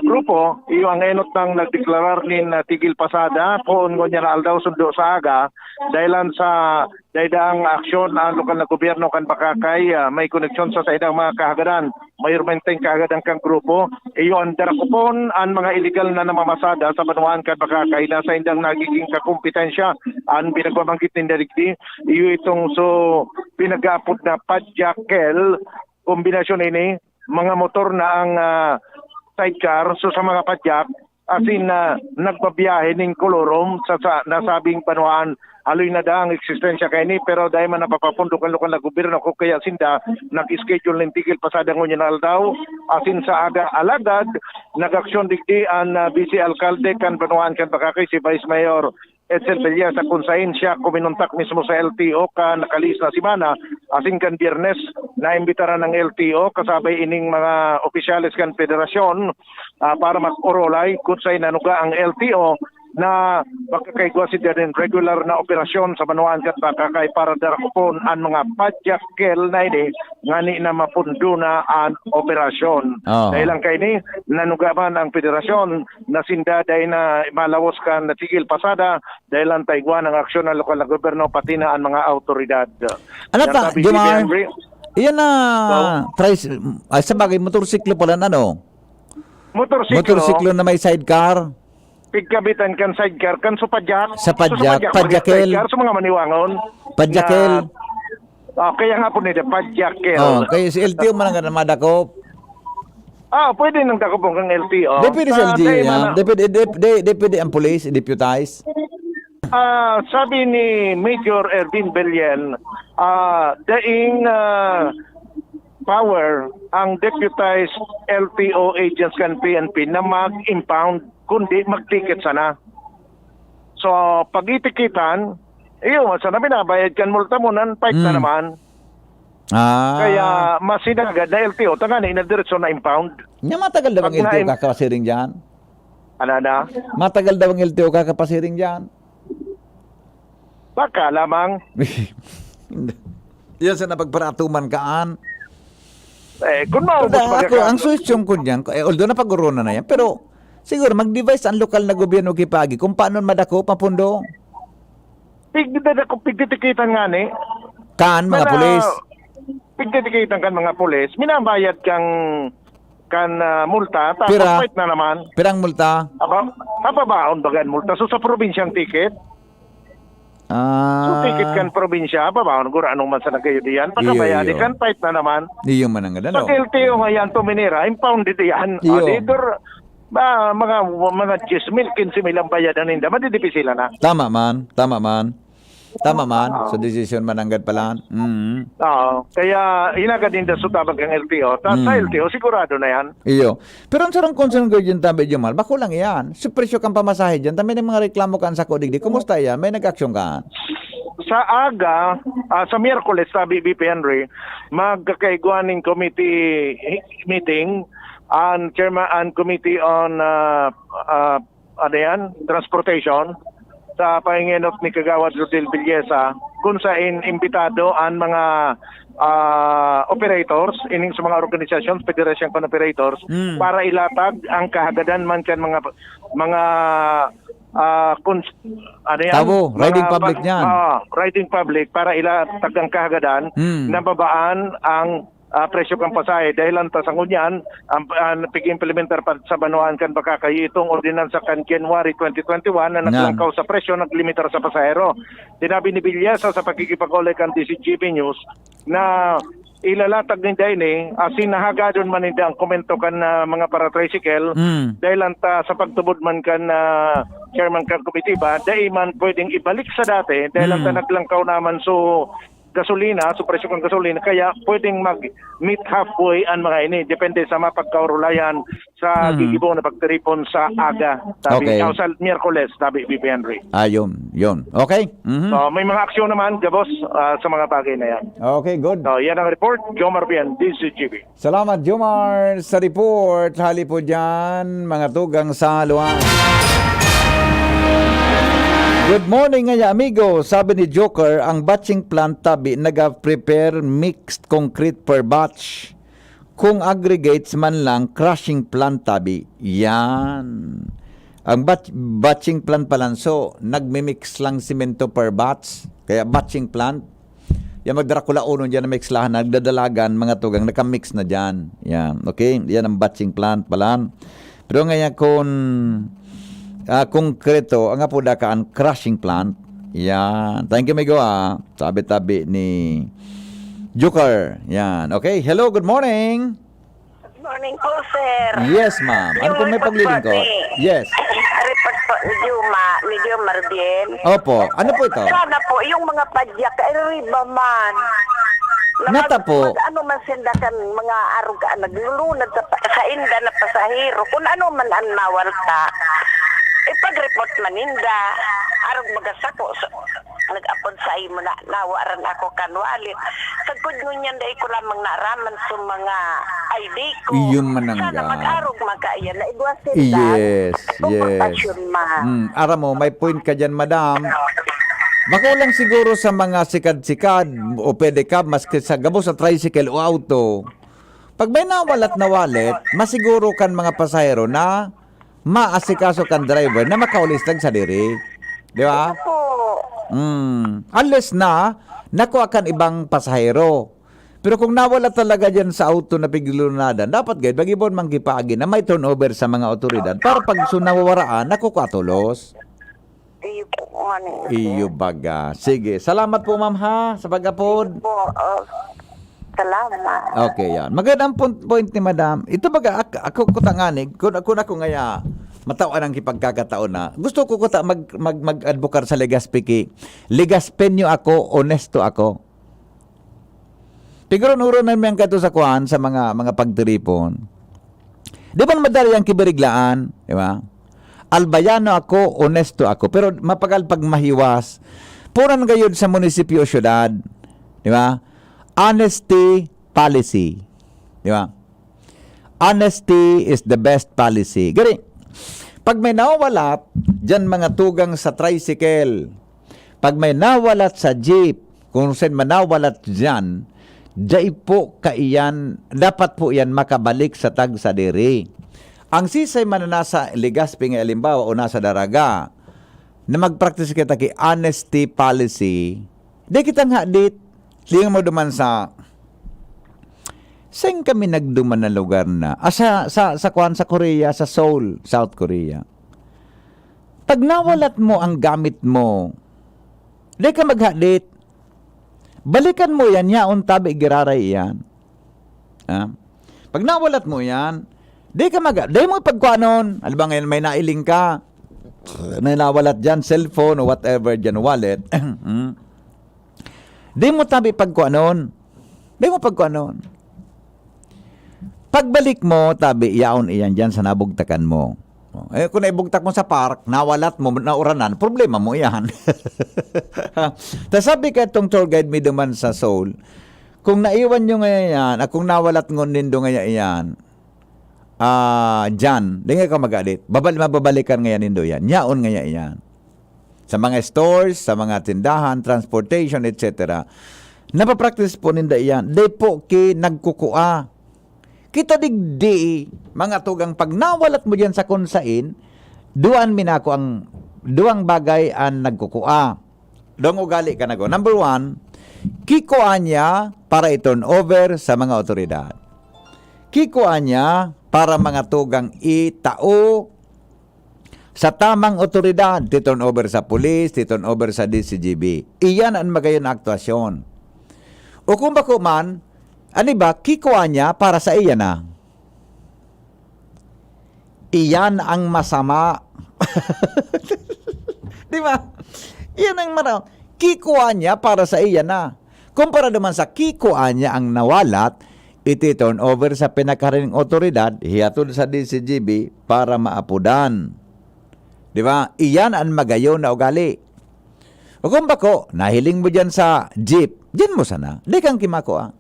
grupo, iyo ang enot ng nagdeklarar ni tigil pasada kung ngonya na aldaw sundo sa aga dahilan sa daidang aksyon ang lokal na gobyerno kan Bakakay may koneksyon sa daidang mga kahagadan mayor maintain kahagadan kang grupo iyo ang darakupon ang mga illegal na namamasada sa Banuan kan Bakakay na sa indang nagiging kakumpetensya ang pinagbabanggit ni Derigdi iyo itong so pinag-aapod na padyakel kombinasyon ini mga motor na ang sidecar so sa mga padyak asin na nagbabiyahe ning kolorom sa nasabing Banuan aloy na da ang eksistensya kay ni pero dahil man napapapundok ang lokal na gobyerno ko kaya sinda nag-schedule ng tigil pasada ngunyan aldaw asin sa aga alagad nag-aksyon digdi ang vice alcalde kan Banuan kan Bakakay si Vice Mayor Edsel Villa sa kunsain siya kuminuntak mismo sa LTO ka nakalis na simana asin kan Biyernes na imbitara ng LTO kasabay ining mga opisyales kan federasyon para mag-orolay kunsain nanuga ang LTO na magkakaigwa sila din regular na operasyon sa Banuan kat Bakakay para darakupon ang mga padyakel na ini ngani na mapundo na ang operasyon. Dahil lang kay ni nanugaman ang federasyon na sinda dahil na malawos kan na tigil pasada dahil lang taigwa ng aksyon ng lokal na gobyerno pati na ang mga autoridad. Ano ta, Jomar? Iyan na, sa bagay, motorsiklo pala na, no? Motorsiklo na may sidecar. Pigkabitan kan sidecar kan so padyak Sa padyakel. So mga maniwangon. Padyakel. Kaya nga po nila padyakel. Kaya si LTO man nga madakop. Pwede nang dakopong kang LTO. Depende sa LG. Depende ang police, deputize. Sabi ni Major Ervin Belian, daing power ang deputized LTO agents kan PNP na mag-impound kundi mag-ticket sana. So, pag itikitan, sana binabayad kan multa mo nan, fight na naman. Kaya, masinagad na LTO, tangani, inadiretso na impound. Matagal daw ang LTO kakapasiring dyan? Ano? Matagal daw ang LTO kakapasiring dyan? Baka lamang. Yan sa napagparatuman kaan. Kung maubos ako, ang suwestyon ko dyan, although napag-uruna na yan, pero siguro mag-device ang lokal na gobyerno kipagi kung paano madako papundo. Pigtitikitan nga ni. Kaan mga pulis. Pigtitikitan kan mga pulis. Minabayad kang multa. Tapos Pira. fight na naman. Pirang multa? Kapabaon bagan multa. So sa probinsyang ticket. So ticket kan probinsya. Pabaon gura anong man sa nagayo diyan. Pagkabayadi kan fight na naman. Iyo man ang ganda. Pag LTO nga yan tuminira. Impounded yan. Dito mga 10,000, 15,000 ang bayadan ninda, madidipis sila na. Tama man. So decision mananggad pala. Kaya hinagad din sa tabag ang LTO. Sa LTO, sigurado na yan. Iyo. Pero ang sarang concern ko dyan tabi, Jumal, bako lang yan. Supresyo kang pamasahe dyan. Tami ng mga reklamo kan sa kodigdi. Kumusta yan? May nag-aksyon ka? Sa aga, sa Miyerkules, sabi BP Henry, magkakaiguaning committee meeting ang chairman and committee on transportation sa pahingenot ni Kagawad Rodel Villesa kung saan imbitado ang mga operators ining sa mga organisations federation con operators para ilatag ang kahagadan man kan mga riding public niyan. Riding public para ilatag ang kahagadan na babaan ang presyo kang pasahe dahil ang tasangunyan ang pag-implementar pa sa Banuan kan Bakakay itong ordinansa kan January 2021 na naglangkaw sa presyo naglimitar sa pasahero. Tinabi ni Villesa sa pagkikipag-ule kan DCGP News na ilalatag ni Daine asin nahagadon man hindi ang komento kan mga para-tricycle dahil anta sa pagtubod man kan chairman kan committee ba dahil man pwedeng ibalik sa dati dahil anta naglangkaw naman so gasolina, so presyo ng gasolina, kaya pwedeng mag-meet halfway ang mga ini. Depende sa mapagkaurulayan sa gigibong na pagtiripon sa aga. Sabi, sa Miyerkules, sabi BP Henry. Yun. Okay. So, may mga aksyon naman, Gabos, sa mga bagay na yan. Okay, good. So, yan ang report. Jomar Pian, DCGB. Salamat, Jomar, sa report. Hali po dyan, mga tugang sa luwan. Good morning nga amigo. Sabi ni Joker, ang batching plant tabi nag-prepare mixed concrete per batch. Kung aggregates man lang, crushing plant tabi. Yan. Ang batching plant pala, so nagmimix lang simento per batch. Kaya batching plant. Yan mag-Dracula uno dyan na mixlahan, nagdadalagan, mga tugang, nakamix na dyan. Yan. Okay? Yan ang batching plant pala. Pero ngayon konkreto, ang apo ka ang crushing plant. Yan. Thank you, Migo. Tabi-tabi ni Joker. Yan. Okay. Hello, good morning. Good morning po, sir. Yes, ma'am. Ano po may pagliling ko? Yes. Report po ni Juma Mardien. Opo. Ano po ito? Sana po, yung mga padyak, ay riba man. Nata po. Ano man sindakan, mga aruga, naglulunad sa inda na pasahero. Kung ano man ang nawalta, ipag-report maninda. Arog magasako. Nag-apod sa imo na nawaran ako kanwalit. Sagod ngunyan dahil ko lamang naraman sa mga ID ko. Iyon manangga. Sana mag-arog magkaya na igwasindan. Yes, yes. Ara mo, may point ka dyan, madam. Bako lang siguro sa mga sikad-sikad o pedicab, maski sa gabo sa tricycle o auto. Pag may nawalat na wallet, masiguro kan mga pasahero na maasikaso kan driver na makaulistag sa diri. Di ba? Po. Unless na nakuha kan ibang pasahero. Pero kung nawala talaga dyan sa auto na piglunadan, dapat gayud bagibon mangkipaagi na may turnover sa mga otoridad para pag sunawawaraan nakukuha tulos. Iyo po, ano. Iyo baga. Sige, salamat po ma'am ha sa pagapod. Po, salamat. Okay, yan. Magandang point ni madam. Ito baga, ako kutanganig, kung ako ngaya matawan ang kipagkakataon na, gusto ko kuta mag-advocate sa Legazpi. Legazpenyo ako, honesto ako. Tiguro-nuro na yung kato sa kuhan sa mga pagtiripon. Di ba madali ang kiberiglaan? Di ba? Albayano ako, honesto ako. Pero mapagal pag mahiwas, puran gayod sa munisipyo o syudad. Di ba? Honesty policy. Di ba? Honesty is the best policy. Gari, pag may nawalat, dyan mga tugang sa tricycle, pag may nawalat sa jeep, kung saan manawalat dyan, dyan po kaiyan, dapat po yan makabalik sa tag sa diri. Ang sisay man na nasa Legazpi nga alimbawa o nasa Daraga, na mag-practice kita ki honesty policy, di kita nga dit, di mo duman sa saan kami nagduman na lugar na? Sa Korea, sa Seoul, South Korea. Pag nawalat mo ang gamit mo, di ka maghadit. Balikan mo yan, yaon tabi giraray yan. Pag nawalat mo yan, di mo pagkuanon. Alam ba ngayon, may nailing ka, may nawalat dyan, cellphone o whatever dyan, wallet. Di mo tabi pagkuanon. Di mo pagkuanon. Pagbalik mo, tabi, yaon iyan dyan sa nabugtakan mo. Kung naibugtak mo sa park, nawalat mo, nauranan, problema mo yan. Tapos sabi ka itong tour guide me duman sa Seoul, kung naiwan nyo ngayon yan, kung nawalat ngon nindo ngayon yan, dyan, di nga ka mag-alit. Mababalikan ngayon nindo yan. Yaon ngayon yan. Sa mga stores, sa mga tindahan, transportation, etc. Napapractice po ninda yan. Di po ki nagkukua. Kita digdi, mga tugang, pag nawalat mo dyan sa kunsain, duan minako ang duang bagay ang nagkukua. Dong ugali ka na go. Number 1, kikuan niya para i-turn over sa mga otoridad. Kikuan niya para mga tugang itao sa tamang otoridad. Ti-turn over sa pulis, ti-turn over sa DCGB. Iyan ang magayon na aktuasyon. O kung bako man, ano ba, kikuha niya para sa iyan na. Iyan ang masama. Di ba? Iyan ang masama. Kikuha niya para sa iyan na. Kumpara naman sa kikuha niya ang nawalat, iti-turn over sa pinakarining otoridad, hiatod sa DCGB para maapudan. Di ba? Iyan ang magayon na ugali. O kung bako, nahiling mo dyan sa jeep, dyan mo sana. Di kang kimakuha.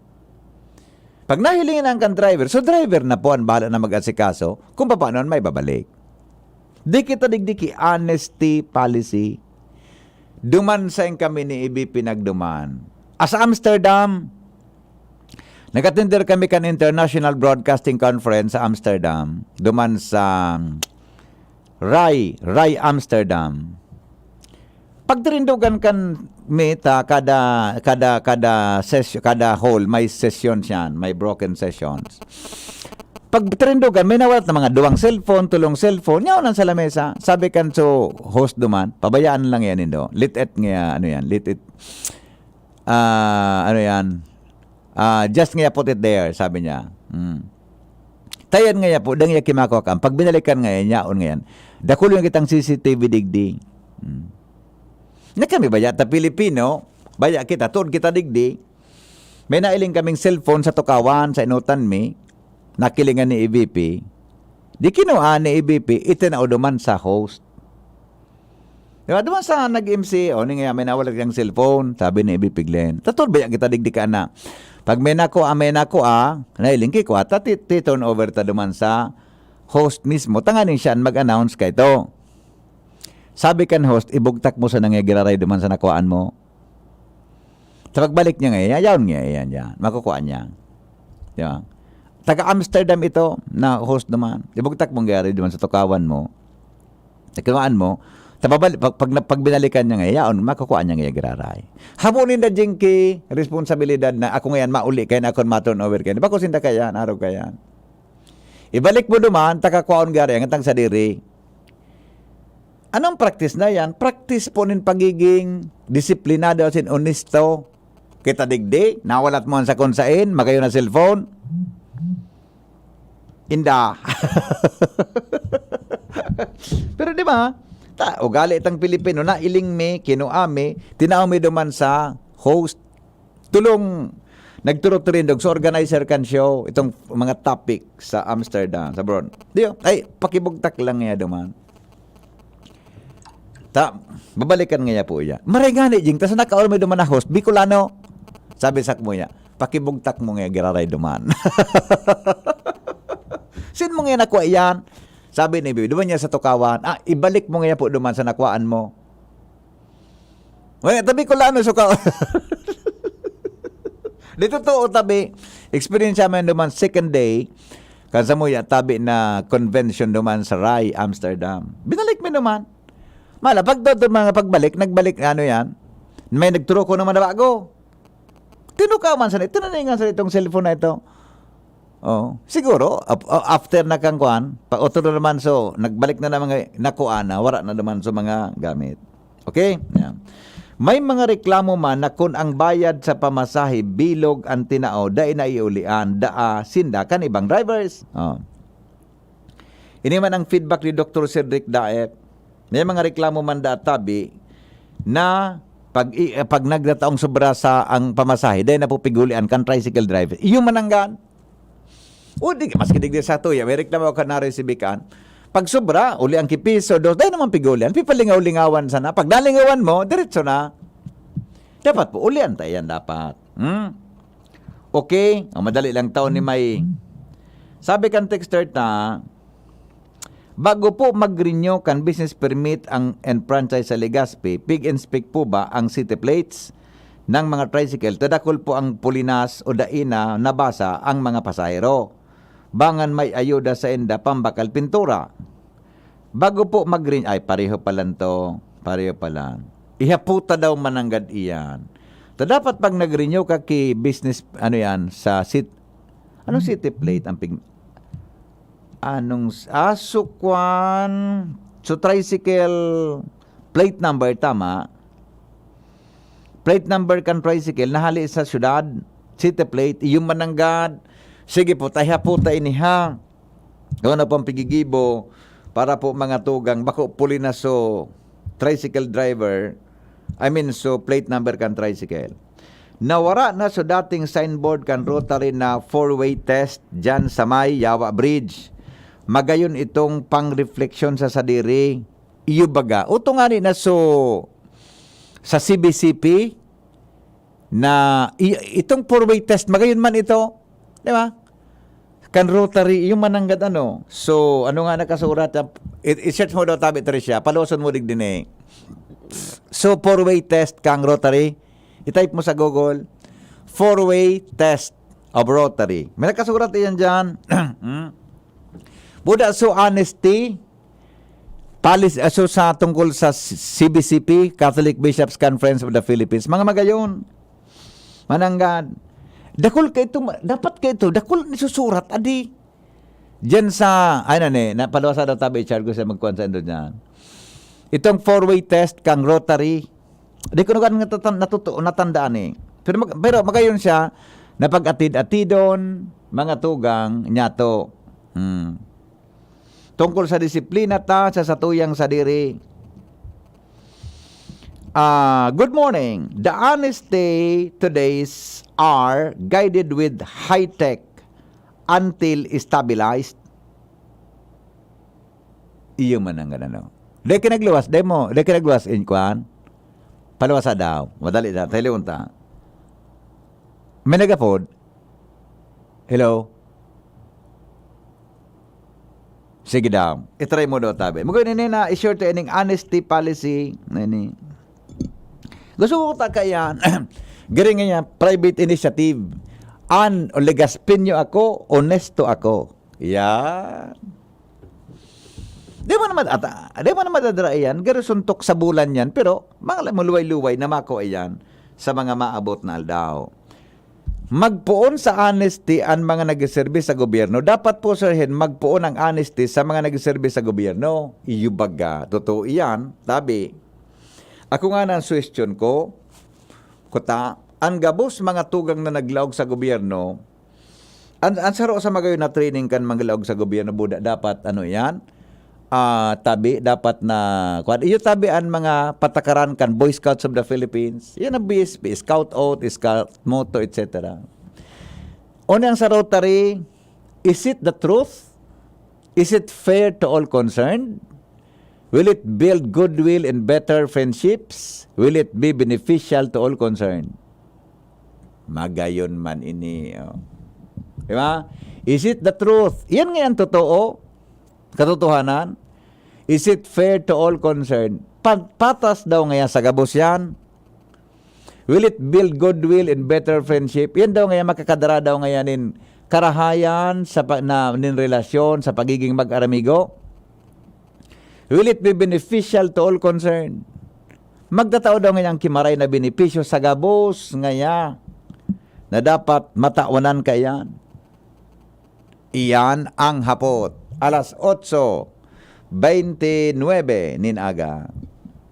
Pag nahilingin ang kan driver, so driver na po ang bahala na mag-asikaso kung paano may babalik. Di kita digdiki honesty policy. Duman sa kami ni EBP nagduman. As Amsterdam, Nag-attender kami kan International Broadcasting Conference sa Amsterdam. Duman sa Rai Amsterdam. Pagtirindugan kan meta kada session, kada hall may session yan, may broken sessions. Pagtirindugan may nawalat na mga duwang cellphone, tulong cellphone, yaw nan sa lamesa. Sabi kan so host duman, pabayaan lang yan indo. Just nga put it there, sabi niya. Tayan nga po, dang kimako kam. Pag binalikan nga yaon ngayon, dakulo yung kitang CCTV digdi. Na kami baya ta Pilipino, baya kita, tuod kita digdi. May nailing kaming cellphone sa tukawan, sa inutan mi, nakilingan ni EVP. Di kinuha ni EVP, itinauduman sa host. Diba, duman sa nag-MC, ni nga may nawala kang cellphone, sabi ni EVP Glenn. Tatod baya kita digdi ka na. Pag may nako nailing ko, turn over ta duman sa host mismo, tanganin siya mag-announce kay to. Sabi kan host, ibugtak mo sa nangyagiraray duman sa nakuhaan mo. Sa pagbalik niya ngayon, yaon niya, yan, makukuha niya. Diba? Taga Amsterdam ito, na host naman. Ibugtak mong gari duman sa tukawan mo. Nakuhaan mo, pag binalikan niya ngayon, yaon, makukuha niya ngayon giraray. Hamunin na jingki, responsibilidad na ako ngayon mauli kayo na akong maturn over kayo. Bako sinta kaya, araw kaya. Ibalik mo duman, takakuhaon gari, ang tang sa diri. Anong practice na yan? Practice po nin pagiging disiplinado at honesto. Kita digdi, nawalat mo sa konsain, magayon na cellphone. Inda. Pero di ba? Ugali itang Pilipino na iling me, kinuame, tinaumi duman sa host. Tulong, nagturo-turindog sa organizer kan show, itong mga topic sa Amsterdam, sa Bron. Diyo, ay, pakibugtak lang niya duman. Babalikan nga po iya. Marengani jing, tas nakaul may duman na host, Bicolano. Sabi sak mo ya, pakibugtak mo nga giraray duman. Sin mo nga nakuha yan? Sabi ni Bibi, duman niya sa tukawan, ibalik mo nga po duman sa nakuhaan mo. Well, tabi ko lang suka. Dito to tabi, experience namin duman second day, kansa mo ya tabi na convention duman sa Rai, Amsterdam. Binalik mo duman. Mala, pag mga pagbalik, nagbalik, yan, may nagturo ko naman na bago. Tinukaman sa ito, tinaningan sa itong cellphone na ito. Siguro, after na kang kuhan, pag-otro naman so, nagbalik na mga nakuha na, wala na naman so mga gamit. Okay? Yeah. May mga reklamo man na kung ang bayad sa pamasahe, bilog ang tinao, dahil na iulian, sinda kan ibang drivers. Ini man ang feedback ni Dr. Cedric Daep. May mga reklamo man tabi na pag nagdataong sobra sa ang pamasahe, dahil napupigulian kan tricycle driver. Iyo mananggan. Maski digdi sa tuya, may reklamo ka na resibikan. Pag sobra, uli ang kipiso, dahil naman pigulian, pipalingaw-lingawan sana. Pag nalingawan mo, diretso na. Dapat po, ulian tayo yan dapat. Okay, madali lang taon ni may. Sabi kan texter na, bago po mag-renew kan business permit and franchise sa Legazpi, pig-inspect po ba ang city plates ng mga tricycle? Tadakol po ang pulinas o daina nabasa ang mga pasahero. Bangan may ayuda sa enda pambakal pintura. Bago po mag-renew, pareho pa lang to. Pareho pa lang. Ihaputa daw mananggad iyan. Dapat pag nag-renew ka ki business, sa anong city plate ang pig... sukwan, so tricycle plate number, tama? Plate number kan tricycle, nahali sa syudad, city plate, yung mananggad, sige po, tayo po tayo iniha. Gawin na po ang pigigibo, para po mga tugang, bako puli na so tricycle driver, so plate number kan tricycle. Nawara na so dating signboard kan Rotary na 4-way test dyan sa may Yawa Bridge. Magayon itong pang-refleksyon sa sadiri, iyo baga. Uto nga na so, sa CBCP, na itong 4-way test, magayon man ito, di ba? Kan Rotary, yung mananggad So, ano nga nakasurat, i-search mo daw tabi Tricia, paluson mo din eh. So, 4-way test kang Rotary, i-type mo sa Google, 4-way test. of Rotary. May nakasurat yan dyan. Buda so honesty, policy, so sa tungkol sa CBCP, Catholic Bishops Conference of the Philippines. Mga magayon. Mananggad. Dakol kayo ito, dapat kayo ito, dakol nisusurat, adi. Diyan sa, napalawasa daw tabi, Richard, ko sa magkuhan sa endo dyan. Itong 4-way test kang Rotary, di ko natandaan eh. Pero magayon siya, napag-atid-atidon, mga tugang, nyato. Tungkol sa disiplina ta, sa satuyang sa diri. Good morning. The honesty today's are guided with high-tech until stabilized. Iyo man ang ganano. Dahil kinagluwas, dahil kinagluwas in kwan, palawasa daw, madali na, tayo ta. May nagapod. Hello? Sige daw. Itry mo daw tabi. Magawin nini na is sure to ending honesty policy. Nini. Gusto ko ta kaya garing niya private initiative. O legaspinyo ako, honesto ako. Yan. Di mo naman dadra yan. Garo suntok sa bulan yan. Pero mga luway-luway na mako ayan sa mga maabot na aldaw. Magpuon sa honesty ang mga nag-service sa gobyerno. Dapat po sirhin, magpuon ang honesty sa mga nag-service sa gobyerno. Iyubaga. Totoo iyan. Tabi. Ako nga ng question ko, kuta, ang gabos mga tugang na naglaog sa gobyerno, ang saro sa magayon na training kan maglaog sa gobyerno, buda, dapat ano yan? Tabi, dapat na, iyo tabi ang mga patakaran kan Boy Scouts of the Philippines, yan ang BSP, Scout Oath, Scout Motto, etc. Unang sa Rotary, is it the truth? Is it fair to all concerned? Will it build goodwill and better friendships? Will it be beneficial to all concerned? Magayon man ini. Oh. Diba? Is it the truth? Yan nga ang totoo. Katotohanan. Is it fair to all concerned? Patas daw nga sa gabos yan. Will it build goodwill and better friendship? Yan daw nga makakadara daw nga nin karahayan sa nin relasyon sa pagiging mag-aramigo. Will it be beneficial to all concerned? Magtatao daw ngayang kimaray na benepisyo sa gabos ngaya na dapat mataunan kayan. Iyan ang hapot. Alas 8:29 ninaga.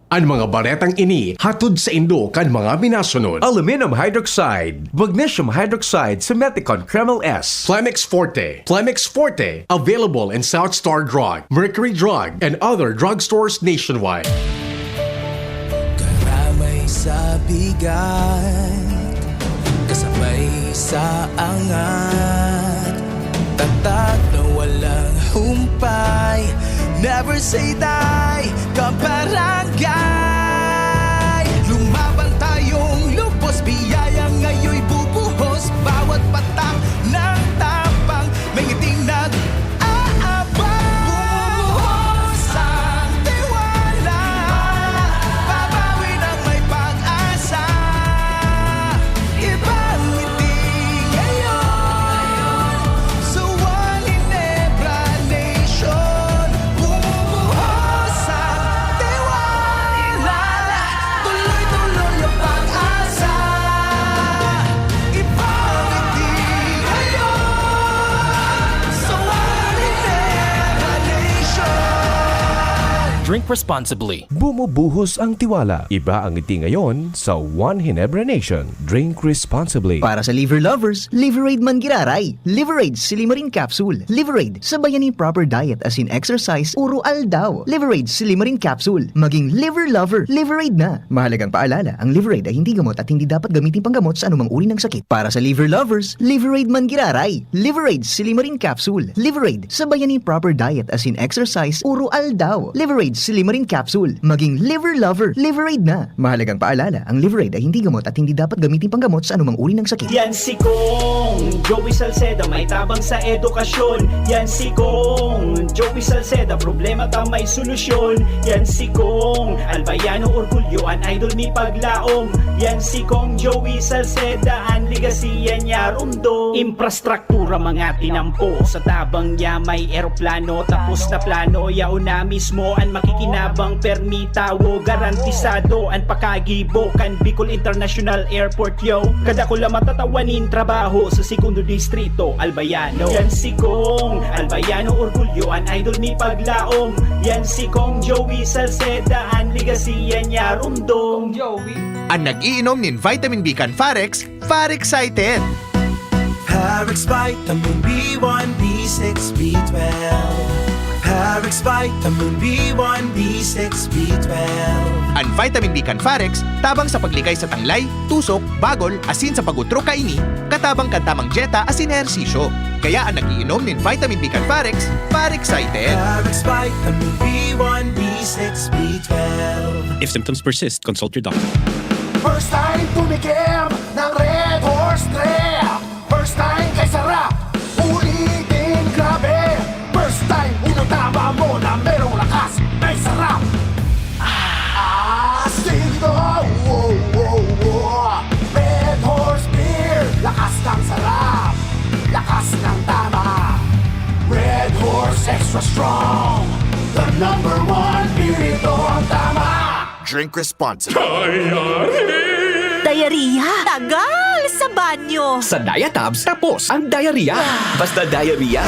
Ang mga baretang ini hatod sa Indo kan mga minasunod. Aluminum hydroxide, magnesium hydroxide, Simeticon Kreml S, Plemix Forte. Plemix Forte, available in South Star Drug, Mercury Drug, and other drugstores nationwide. Karamay sa bigat, kasabay sa angat, tatak na walang humpay, never say die, kabarangay. Lumaban tayong lubos, biyaya ngayon'y bubuhos, bawat patak ng tapang, may ngiting nag-aabang. Bumubuhos ang tiwala, babawi ng may pag-asa, ibang ngiti ngayon, sa One Ginebra Nation. Bumubuhos ang tiwala, tuloy-tuloy ang pag-asa, ibang ngiti ngayon, sa One Ginebra Nation. Drink responsibly. Bumubuhos ang tiwala. Iba ang ngiti ngayon sa One Ginebra Nation. Drink responsibly. Para sa liver lovers, Liverade man giraray. Liverade Silimarin Capsule. Liverade, sabayan ni proper diet as in exercise, uro aldaw. Liverade Silimarin Capsule. Maging liver lover, Liverade na. Mahalagang paalala, ang Liverade ay hindi gamot at hindi dapat gamitin panggamot sa anumang uri ng sakit. Para sa liver lovers, Liverade man giraray. Liverade Silimarin Capsule. Liverade, sabayan ni proper diet as in exercise, uro aldaw. Liverade Silimarin Capsule. Maging liver lover, Liveraid na. Mahalagang paalala, ang Liveraid ay hindi gamot at hindi dapat gamitin panggamot sa anumang uri ng sakit. Yan si Kong Joey Salceda, may tabang sa edukasyon. Yan si Kong Joey Salceda, problema ta may solusyon. Yan si Kong Albayano Orgulyo, an idol ni paglaom. Yan si Kong Joey Salceda, ang ligasiya niya rumdo. Infrastruktura mga tinampo, sa tabang niya may eroplano. Tapos na plano, yao na mismo ang makikinabang permitawo. Garantisado ang pakagibo kan Bicol International Airport yo. Kada ko lang matatawanin trabaho sa segundo distrito Albayano. Yan si Kong Albayano Orgulyo, an idol ni paglaom. Yan si Kong Joey Salceda, ang ligasiya niya rumdo. Kong Joey Ang nag-iinom nin Vitamin B kan Farex, Farexcited. Parex Vitamin B1, B6, B12. Parex Vitamin B1, B6, B12. Ang Vitamin B kan Farex, tabang sa pagligay sa tanglay, tusok, bagol, asin sa pagutro kaini, katabang kantamang dieta asin ehersisyo. Kaya ang nag-iinom nin Vitamin B kan Farex, Farexcited. Parex Vitamin B1, B6, B12. If symptoms persist, consult your doctor. First time tumikim ng Red Horse Crab. First time kay sarap, ulitin grabe. First time unang tama mo na merong lakas, may sarap. Asito, Red Horse Beer, lakas ng sarap, lakas ng tama. Red Horse Extra Strong, the #1 beer, ito ang tama. Drink responsibly. Diarrhea? Tagal sa banyo. Sa Diatabs, tapos ang diarrhea. Basta diarrhea.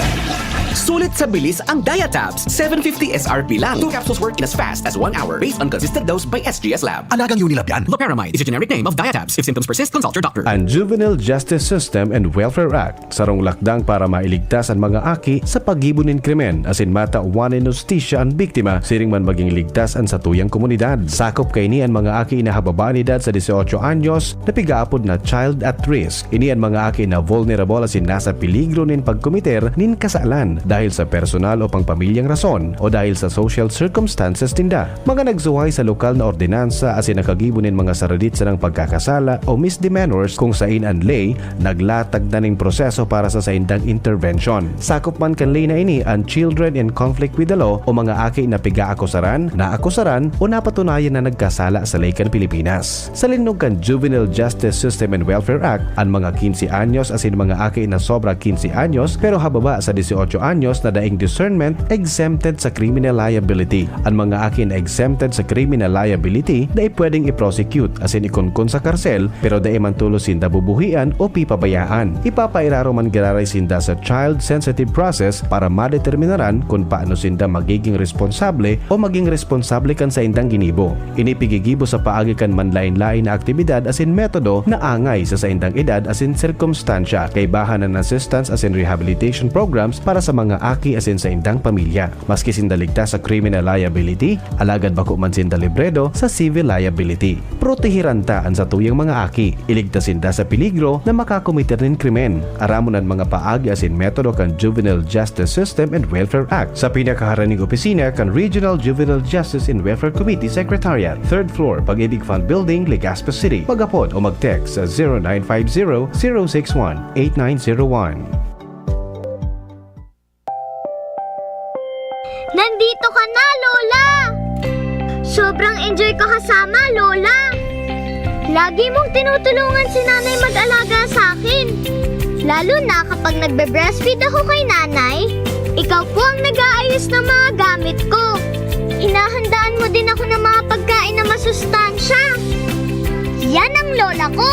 Sulit sa bilis ang Diatabs. 750 SRP lang. 2 capsules work in as fast as 1 hour based on consistent dose by SGS Lab. Alagang Unilab yan. Loperamide is a generic name of Diatabs. If symptoms persist, consult your doctor. Ang Juvenile Justice System and Welfare Act sarong lakdang para mailigtas ang mga aki sa paggibunin krimen asin matauwanin justisya ang biktima siring man maging ligtas ang satuyang komunidad. Sakop kay ni ang mga aki na hababa ni edad sa 18 anyos na pigaapod na child at risk. Ini ang mga aki na vulnerable asin nasa peligro nin pagkomiter nin kasalan dahil sa personal o pangpamilyang rason o dahil sa social circumstances tinda. Mga nagsuway sa lokal na ordinansa asin nakagibunin mga saradit sa ng pagkakasala o misdemeanors kung sain ang lay naglatag na ning proseso para sa saindang intervention. Sakop man kan lay na ini ang children in conflict with the law o mga aki na piga-akusaran, naakusaran o napatunayan na nagkasala sa lay kan Pilipinas. Sa linog kan Juvenile Justice System and Welfare Act, ang mga 15 anyos asin mga aki na sobra 15 anyos pero hababa sa 18 anyos na daing discernment exempted sa criminal liability. Ang mga aki na exempted sa criminal liability na pwedeng i-prosecute asin ikunkun sa karsel pero da man tulo sinda bubuhian o pipabayaan. Ipapairaro man giraray sinda sa child sensitive process para madeterminaran kung paano sinda magiging responsable o maging responsable kan sa indang ginibo. Inipigigibo sa paagi kan manlain-lain na aktibidad asin metodo na angay sa indang edad asin sirkumstansya kay bahanan assistance asin rehabilitation programs para sa mga aki asin sa indang pamilya. Maski sinda ligtas sa criminal liability, alagad bako man sinda libredo sa civil liability. Protehiran ta ang sa tuyang mga aki. Iligtas sinda sa peligro na makakomiter nin krimen. Aramon ang mga paagi asin metodo kan Juvenile Justice System and Welfare Act sa pinakaharaning opisina kan Regional Juvenile Justice and Welfare Committee Secretariat, 3rd floor, Pag-ibig Fund Building, Legazpi City. Magapod o mag-text sa 0950-061-8901. Nandito ka na, Lola! Sobrang enjoy ka kasama, Lola! Lagi mong tinutulungan si nanay mag-alaga sa akin. Lalo na kapag nagbe-breastfeed ako kay nanay, ikaw po ang nag-aayos ng mga gamit ko. Inahandaan mo din ako ng mga pagkain na masustansya. Yan ang lola ko!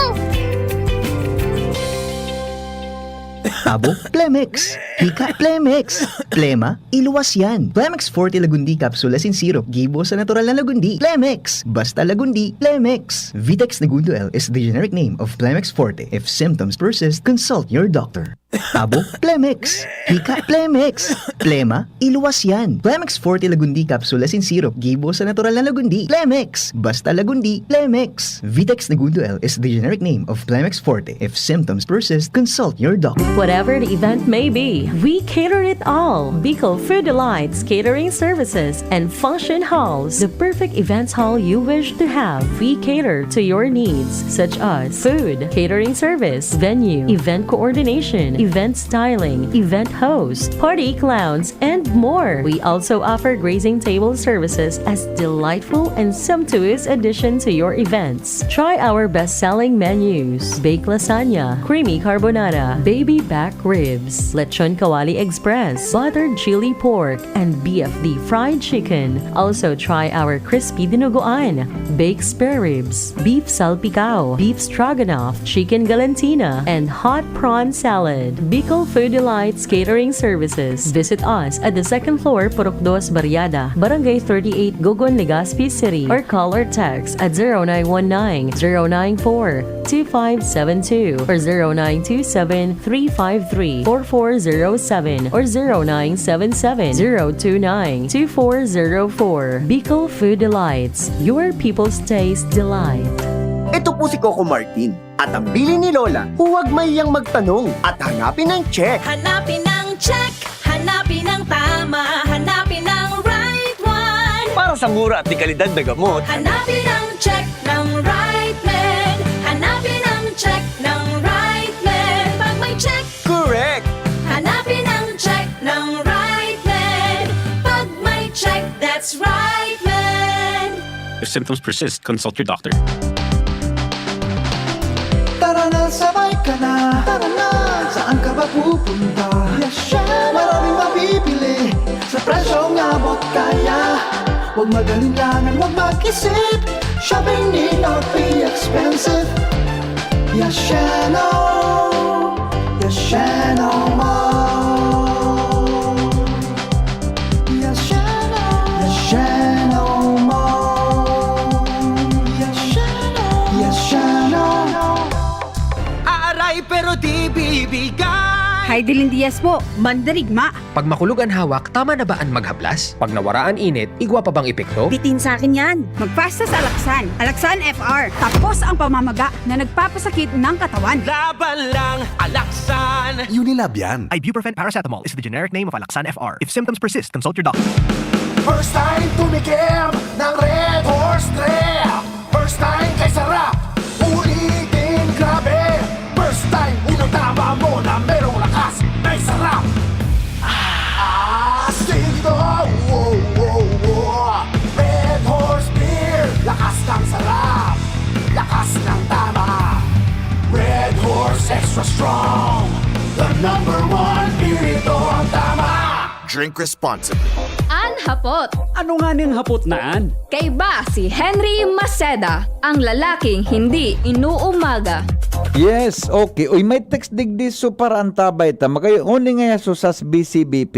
Abo, Plemex. Hika, Plemex. Plema, iluwas yan. Plemex Forte Lagundi Capsule asin Syrup. Gibo sa natural na Lagundi. Plemex. Basta Lagundi, Plemex. Vitex Negundo L is the generic name of Plemex Forte. If symptoms persist, consult your doctor. Tabo, Plemex. Hika, Plemex. Plema, iluwas yan. Plemex Forte Lagundi Capsule Asin Syrup. Gibo sa natural na Lagundi. Plemex. Basta Lagundi, Plemex. Vitex Negundo L is the generic name of Plemex Forte. If symptoms persist, consult your doctor. Whatever the event may be, we cater it all. Bicol Food Delights Catering Services and Function Halls, the perfect events hall you wish to have. We cater to your needs such as food, catering service, venue, event coordination, event styling, event host, party clowns, and more. We also offer grazing table services as delightful and sumptuous addition to your events. Try our best-selling menus: baked lasagna, creamy carbonara, baby back ribs, lechon kawali express, buttered chili pork, and BFD fried chicken. Also try our crispy dinuguan, baked spare ribs, beef salpicao, beef stroganoff, chicken galantina, and hot prawn salad. Bicol Food Delights Catering Services. Visit us at the second floor, Purok 2, Barriada, Barangay 38, Gogon, Legazpi City, or call or text at 0919-094-2572 or 0927-353-4407 or 0977-029-2404. Bicol Food Delights, your people's taste delight. Ito po si Coco Martin. At ang bili ni Lola, huwag mayang magtanong at hanapin ang check. Hanapin ang check, hanapin ang tama, hanapin ang right one. Para sa mura at di kalidad na gamot, Hanapin ang check ng right med. Hanapin ang check ng right med. Pag may check, correct! hanapin ang check ng right med. Pag may check, that's right med. If symptoms persist, consult your doctor. Tara na, sabay ka na. Tara na, saan ka ba pupunta? Maraming mabibili sa presyong abot kaya. Huwag magalinlangan, huwag mag-isip. Shopping need not be expensive. Yashano Mall. Yashano Mall. Yashano. Aaray pero di bibigay. Heidelin Diaz po, mandarigma. Pag makulog ang hawak, tama na ba ang maghablas? Pag nawaraan init, igwa pa bang epekto? Bitin sa akin yan. Magpasta sa Alaksan. Alaksan FR. Tapos ang pamamaga na nagpapasakit ng katawan. Laban lang, Alaksan! Unilab yan. Ibuprofen paracetamol is the generic name of Alaksan FR. If symptoms persist, consult your doctor. First time tumikim ng Red Horse Trail. First time kay sarap. Ulitin, grabe. First time, unang tama mo na merong lakas. May sarap. Sino? Red Horse Beer. Lakas ng sarap. Lakas ng tama. Red Horse Extra Strong. The #1 beer, ito ang tama. Drink responsibly. Hapot. Ano nga ning hapot naan? Kay ba si Henry Maceda, ang lalaking hindi inuumaga. Yes, okay. Uy, may text digdi so para antabay ta. Makayo, uni nga so sa BCBP.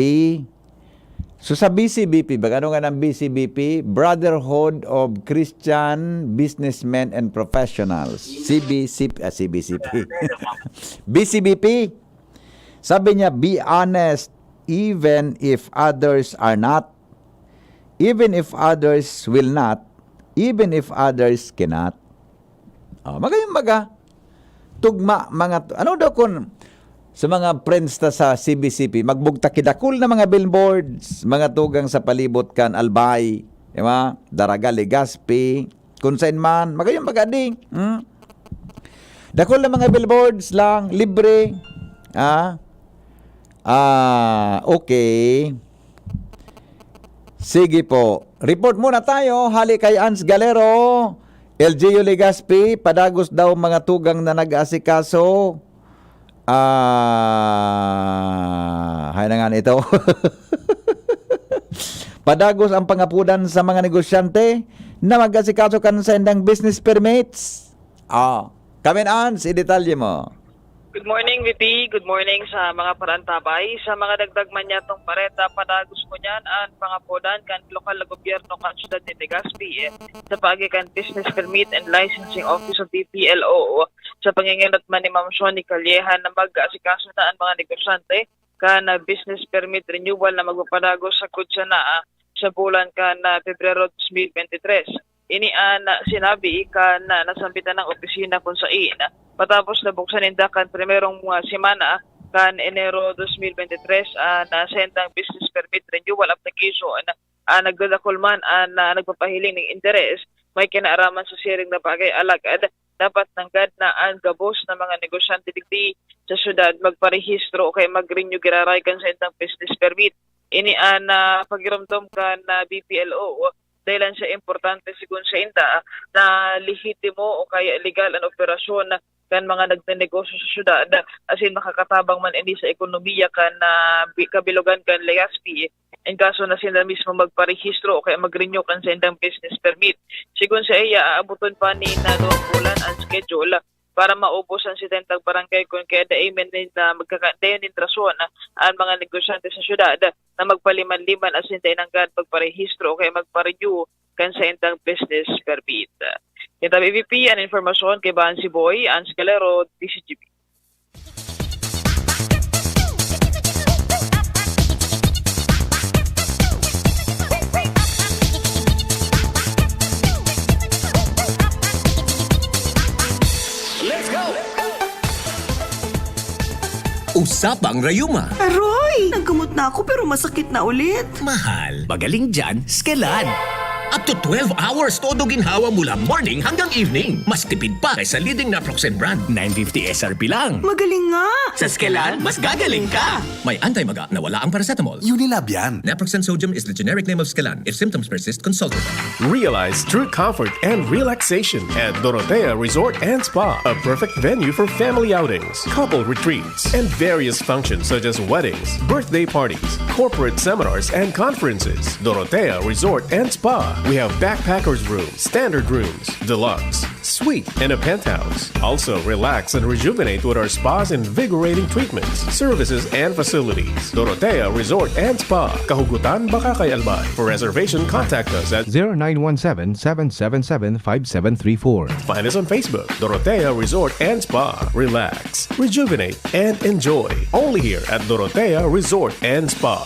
So sa BCBP, baga ano nga ng BCBP? Brotherhood of Christian Businessmen and Professionals. CBCP. BCBP. Sabi niya, be honest even if others are not. Even if others will not, even if others cannot. Magayong tugma mga ano daw kun sa mga friends ta sa CBCP magbugta kidakul na mga billboards, mga tugang sa palibot kan Albay, di ba? Daraga, Legazpi, kung saan man, magayong magading. Dakul na mga billboards lang, libre. Okay. Sige po. Report muna tayo. Hali kay Ans Galero. LGU Legazpi, padagos daw mga tugang na nag-asikaso. Hay na nga ito. Padagos ang pangapudan sa mga negosyante na mag-asikaso kan sa indang business permits. Kami Ans, i-detalye mo. Good morning, VP. Good morning sa mga parantabay. Sa mga dagdag man yatong pareta, padagos mo niyan ang pangapodan kan lokal na gobyerno kan syudad ni Legazpi sa pagikan Business Permit and Licensing Office of BPLO sa panginginat man ni Ma'am Shoni Calleja na mag-asikaso na ang mga negosyante kan business permit renewal na magpapadagos sa kutsa na sa bulan kan Pebrero 2023. Ini sinabi kan nasambitan ng opisina kung saan patapos na buksan indakan primerong semana kan Enero 2023 na sentang business permit renewal application nagdadakol man nagpapahiling ng interes may kinaaraman sa siring na bagay alagad dapat nanggad na ang gabos na mga negosyante digdi sa syudad magparehistro o kay mag-renew giraray kan sentang business permit. Ini pagiramdom kan BPLO dahil siya importante sigun sa inda na lehitimo o kaya legal ang operasyon kan mga nagnenegosyo sa syudad asin makakatabang man ini sa ekonomiya kan kabilugan kan Legazpi in kaso na sila mismo magparehistro o kaya mag-renew kan sa indang business permit. Sigun sa iya, aabuton pa ni na 2 bulan ang schedule para maubos ang sitentang barangay kung kaya daimen na magkakadayon intrasyon ang mga negosyante sa syudad na magpaliman-liman asin dahil hanggang magparehistro o kaya magparenew kan sa indang business permit. Kita BVP, ang informasyon kay Bansi Boy, Ans Calero, DCGP. Let's go! Usapang Rayuma. Aroy! Naggamot na ako pero masakit na ulit. Mahal. Magaling dyan, Skelan. Up to 12 hours todo ginhawa mula morning hanggang evening. Mas tipid pa kaysa leading naproxen brand. 950 SRP lang. Magaling nga! Sa Skelan, mas gagaling ka! May anti-maga na wala ang paracetamol. Unilab yan. Naproxen sodium is the generic name of Skelan. If symptoms persist, consult with them. Realize true comfort and relaxation at Dorotea Resort and Spa, a perfect venue for family outings, couple retreats, and various functions such as weddings, birthday parties, corporate seminars, and conferences. Dorotea Resort and Spa. We have backpackers rooms, standard rooms, deluxe, suite, and a penthouse. Also, relax and rejuvenate with our spa's invigorating treatments, services, and facilities. Dorotea Resort and Spa, Kahugutan, Bakakay, Albay. For reservation, contact us at 0917-777-5734. Find us on Facebook, Dorotea Resort and Spa. Relax, rejuvenate, and enjoy. Only here at Dorotea Resort and Spa.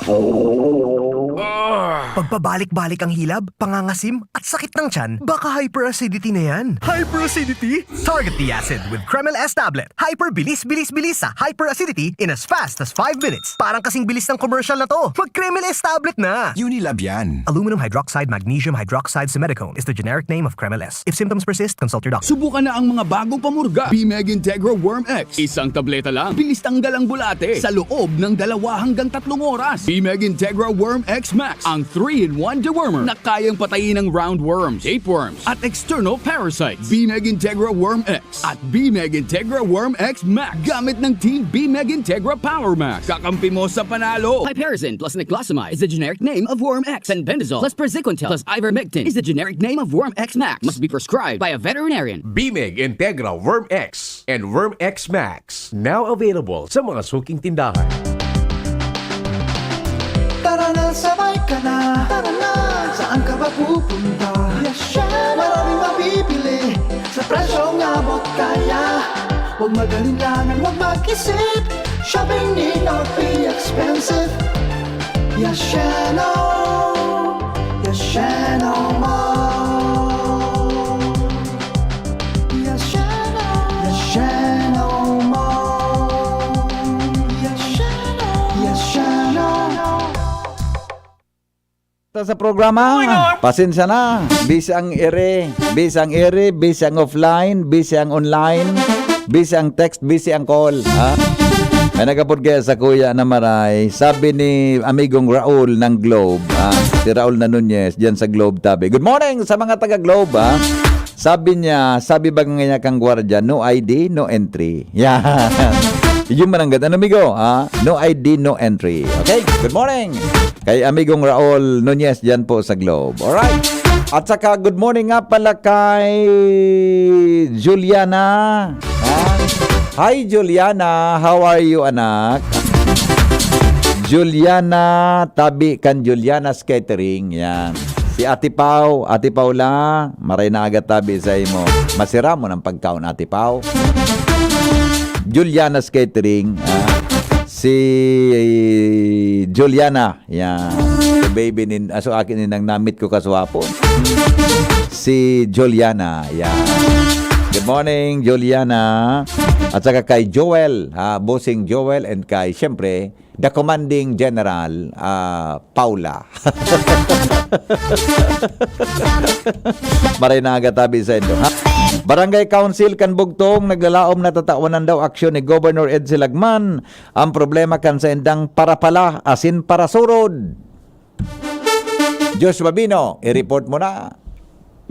Pagpabalik-balik ang hilab, pangangasim, at sakit ng tiyan, baka hyperacidity na yan. Hyperacidity? Target the acid with Kremel S tablet. Hyper-bilis-bilis-bilis sa hyperacidity in as fast as 5 minutes. Parang kasing bilis ng commercial na to. Mag-Kremel S tablet na! Unilab yan. Aluminum hydroxide magnesium hydroxide simethicone is the generic name of Kremel S. If symptoms persist, consult your doctor. Subukan na ang mga bagong pamurga. B-Meg Integra Worm X. Isang tableta lang. Bilis tanggal ang bulate sa loob ng 2 hanggang 3 oras. B-Meg Integra Worm X Max. Ang 3-in-1 dewormer na kayang patayin ng roundworms, tapeworms, at external parasites. B-Meg Integra Worm X at B-Meg Integra Worm X Max. Gamit ng Team B-Meg Integra Power Max. Kakampi mo sa panalo. Piperazine plus niclosamide is the generic name of Worm X, and Bendazole plus Praziquantel plus Ivermectin is the generic name of Worm X Max. Must be prescribed by a veterinarian. B-Meg Integra Worm X and Worm X Max. Now available sa mga suking tindahan. Tara na, sabay ka na. Tara na, saan ka ba pupunta? Maraming mabibili sa presyong abot kaya. Huwag magalinlangan, huwag mag-isip. Shopping need not be expensive. Yasheno Mall. Yasheno Mall. Yasheno. Sa programa, pasensya na. Busy ang ere, busy ang offline, busy ang online, busy ang text, busy ang call. Ha? Ay nagapod kaya sa kuya na maray. Sabi ni amigong Raul ng Globe, si Raul na Nunez, dyan sa Globe tabi. Good morning sa mga taga-Globe. Ha? Sabi niya, sabi ba nga kang gwardiya, no ID, no entry. Yan. Yung mananggat. Ano, amigo? Ha? No ID, no entry. Okay? Good morning. Kay amigong Raul Nunez dyan po sa Globe. Alright? At saka good morning nga pala kay Juliana. Hi Juliana, how are you anak? Juliana, tabi kan Juliana's Catering. Yan. Si Ate Paula, maray na agad tabi sa imo. Masira mo ng pagkaon, Ate Pau. Juliana's Catering. Si Juliana, yan. Si baby aso akin nang namit ko kaswapon. Si Juliana, yan. Good morning, Juliana. At saka kay Joel, bossing Joel, and kay, syempre, the commanding general, Paula. Maray na agad-tabi sa inyo. Barangay Council kan Bugtong naglalaom na tatawanan daw aksyon ni Governor Ed Silagman. Ang problema kan sa indang para pala asin para surod. Josh Babino, i-report mo na.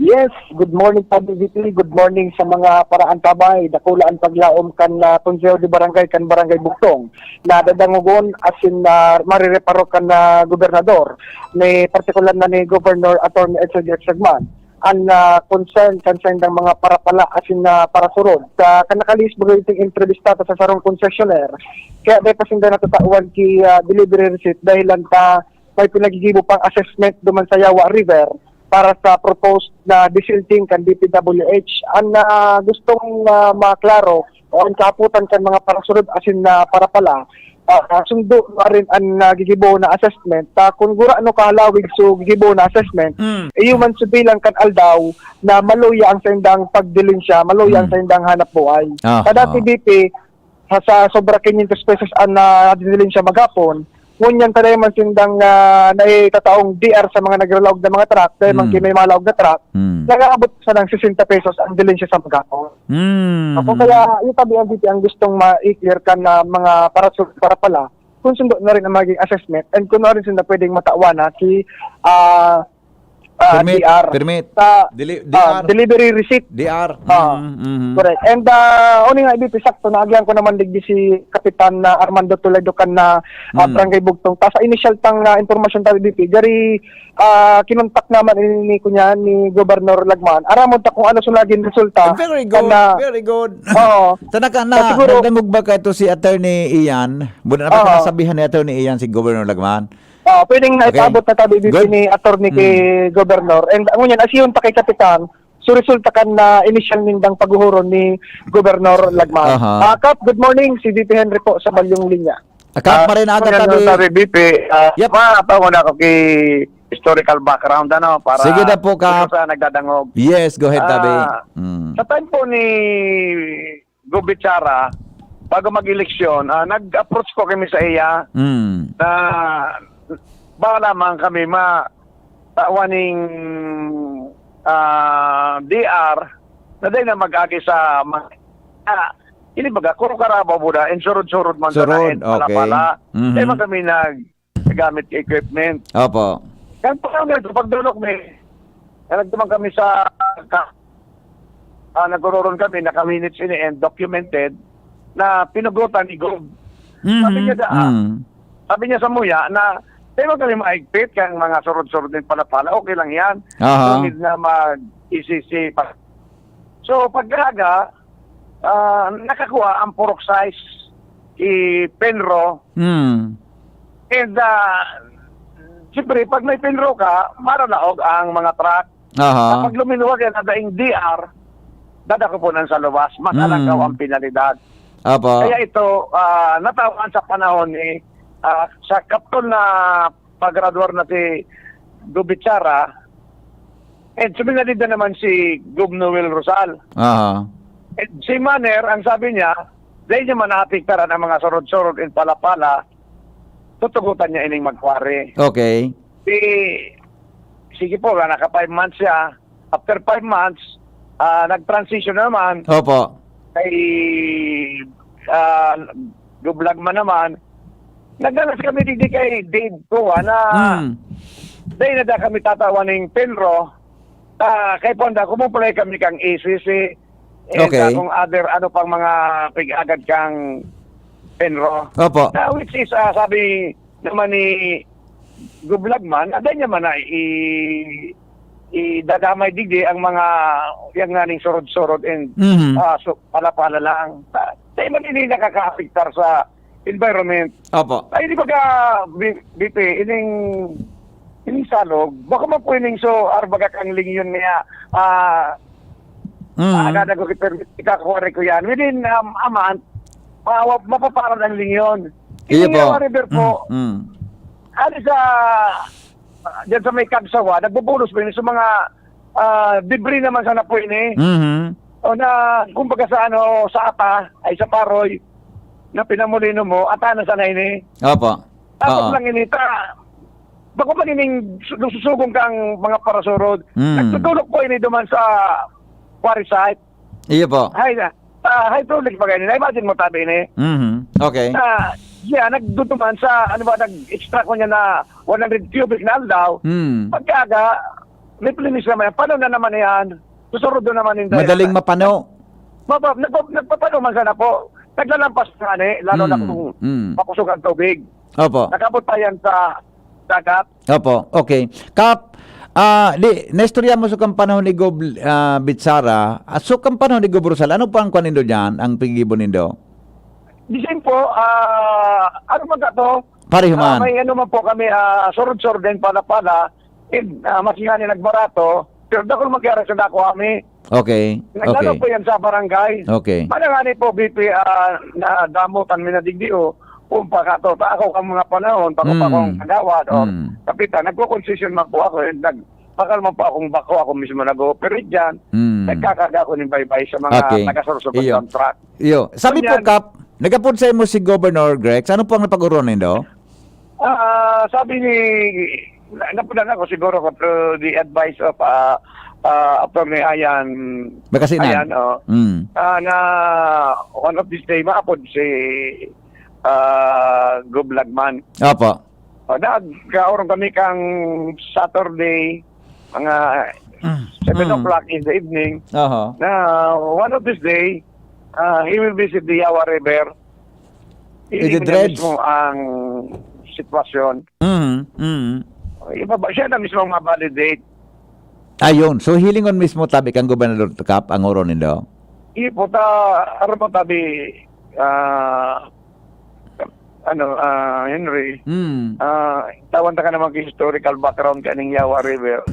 Yes, good morning PBBT, good morning sa mga paraan tabay, dakulaan paglaom kan Konseho di Barangay kan Barangay Bugtong. Na dadangugon asin marireparo kan gobernador, ni partikular na ni Governor Atty. Ed Silagman. Ang concern kan sa indang mga parapala asin para surod. Kanakalis bagay entrevistata sa sarong concessionaire. Kaya dahil pasinda natatawan ki delivery receipt dahil lang may pinagigibo pang assessment duman sa Yawa River para sa proposed na desilting kan DPWH. Ang gustong maklaro o ang kaputan kan mga parasurod asin na para pala, sundo na rin ang gigibo na assessment. Kung gura ano kahalawig so gigibo na assessment, man subilang kan aldaw na maluya ang sendang pagdilinsya, maluya ang sendang hanap buhay. Kada TDP, sa sobra 500 pesos ang dilinsya magapon, ngunyan tayo man sindang naitataong DR sa mga naglalawag na mga truck, dahil man may malawag na truck, nag-aabot sa ng 60 pesos ang dilin siya sa magapon. Kaya yung tabi ang DP ang gustong ma-clear ka na mga para pala, kung sundo na rin ang maging assessment, and kung na rin sila pwedeng matawana si Permit. DR. Delivery receipt. DR. Correct. And uning nga ibig sakto na agyan ko naman digdi si Kapitan Armando Toledo kan na Barangay Bugtong. Ta sa initial tang information tayo dito, gari kinontak naman ni kunya ni Governor Lagman. Aramon ta kung ano sulagin resulta. Very good. Very good. Oo. Tanaka na, nagdamog ba ka ito si Attorney Ian? Muna na ba nasabihan ni Attorney Ian si Governor Lagman? Pwedeng naipabot na tabi dito ni attorney kay Governor. And ngunyan, asiyun ta kay Kapitan, so resulta kan na initial nindang paghuhuron ni Governor Lagman. Kap, good morning. Si VP Henry po sa Balyong Linya. Kap, marin agad tabi. VP, maatawa na ako kay historical background para sige na po, Kap. Sa nagdadangog. Yes, go ahead tabi. Sa time po ni Gobitsara, bago mag-eleksyon, nag-approach ko kami sa iya na baka lamang kami tawaning DR na dahil na mag-agi sa ini baga, kuro karaba buda, and surod-surod man surod, na, pala-pala. Dahil man kami nag-gamit equipment. Opo. Kaya po kami, pagdulok nagtumang kami sa nagkuroron kami, naka-minutes ini and documented na pinugutan ni Gob. Sabi niya sa muya na tayo kami maigpit kang mga surod-surod din pala-pala, okay lang yan. Sunod na mag-ECC pa. So, pagkaga, nakakuha ang porok size i-penro. And, siyempre, pag may penro ka, maralaog ang mga truck. Kapag luminuwag yan, nadaing DR, dadakupunan sa luwas, mas alanggaw ang pinalidad. Kaya ito, natawan sa panahon ni sa kaptol na pag-graduar na si Gobitsara, and suminalid na naman si Gob Noel Rosal. And si Maner, ang sabi niya, dahil niya manapiktaran ang mga surod-surod in pala-pala, tutugutan niya ining magkwari. Okay. Sige po, naka 5 months siya. After 5 months, nag-transition naman. Opo. Kay Gublagman naman, nagdanas kami dito kay Dave Kuwa na dahil na kami tatawaning penro, kay Ponda, kumupulay kami kang ACC, kung other, pang mga pig-agad kang penro. Opo. Which is, sabi naman ni Gublagman, dahil niya man na idadamay digdi ang mga yang naning surod-surod and so, pala-pala lang. Sa iba hindi nakaka-apektar sa environment. Opo. Ay, di ba ka, BP, ining salog, baka man po ining so, arbaga kang lingon niya, agad ako ikakuwari ko yan. Within a month, mapaparad ang lingon. Iya po. River po, ano sa, dyan sa may Kagsawa, nagbubulos po yun sa mga debris naman sana po yun O na, kumbaga sa ano, sa ata, ay sa paroy, na pinamulino mo, ata na sana yun Opo. Tapos lang inita, bako pa nining susugong kang mga parasurod, nagtutulog po yun duman sa quarry site. Iya po. Hydraulic pa ganyan. Imagine mo tabi ni. Okay. Nagdutuman sa, nag-extract ko niya na 100 cubic na aldaw. Pagkaga, may plinis naman yan. Paano na naman yan? Susurod doon naman yung madaling mapano. Nagpapano man sana po. Naglalampas nga lalo na kung makusog ang tubig. Opo. Nakabot pa yan sa dagat. Opo. Okay. Kap, naistorya mo sa kang panahon ni Gob Bitsara, so kang panahon ni Gob Rosal, ano pa ang kwanindo dyan, ang pigibon nindo? Diyan po, ano man ka to? Parihuman. May ano man po kami, surod-surod din pala-pala, masingani nagbarato, pero dako magyara sa dako kami. Okay. Naglalo po yan sa barangay. Okay. Manangani po, BP, na damutan minadigdio, pa ka to, ako kang mga panahon, pa akong kagawad, o kapitan, nagko-concession man po ako, bakal man po akong bako, ako mismo nag-ooperate dyan, nagkakaga ko ng bye-bye sa mga nagasurso ng contract. Sabi po, Kap, nagapod sa mo si Governor Grex, ano po ang napag-uronin do? Sabi ni, napunan ako siguro ko through the advice of Attorney Ayan, Bakasinan. na one of this day, maapod si Gublagman. Opo. Nagkaroon kami kang Saturday, mga 7 o'clock in the evening, na one of this day, he will visit the Yawa River. Hindi na mismo ang sitwasyon. Siya na mismo ma-validate. Ayun. So, hilingon mismo tabi kang Gobernador Kap, ang oron nindo? Ipo, aram mo tabi, Henry, tawan ka naman historical background kaning Yawa River.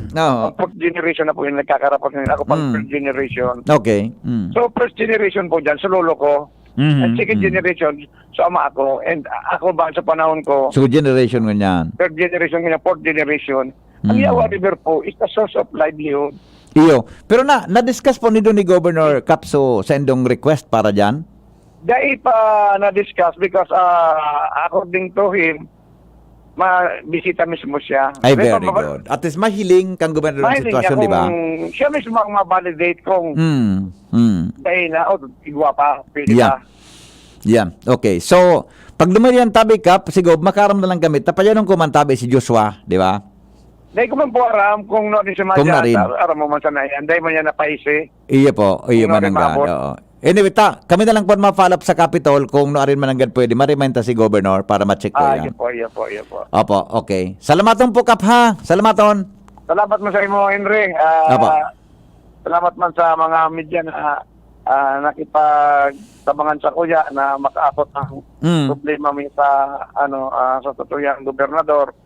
Fourth generation na po yung nagkakarapot nila. Ako pang first generation. Okay. So, first generation po dyan, sa lolo ko. And second generation, sa ama ako. And ako ba sa panahon ko, so, generation ko niyan. third generation, fourth generation. Ang Yawa River po is the source of livelihood. Iyo. Pero na-discuss po nito ni Governor Capso sa endong request para dyan? Dahil pa na-discuss because according to him, bisita mismo siya. Ay, very good. At least mahiling kang Gobernador ng sitwasyon, di ba? Siya mismo ang ma-validate kung dahil na, igwa pa, pwede pa. Yeah, okay. So, pag lumariyan tabi Kap, siguro makaram na lang kami. Tapayan ng kumantabi si Joshua, di ba? Dahil ko man po aram kung no din siya madyan, aram mo man sana yan. Dahil mo niya napaisi. Iya po, iya mananggad. Anyway, kami na lang po ma-follow up sa Capitol kung noorin mananggad pwede. Ma-remind ta si Governor para ma-check po yan. Iya po. Opo, okay. Salamaton po, Kap, ha? Salamaton. Salamat mo sa imo, Henry. Salamat man sa mga media na nakipagtabangan sa kuya na makaabot ang problema mo sa sa tutuyang gobernador.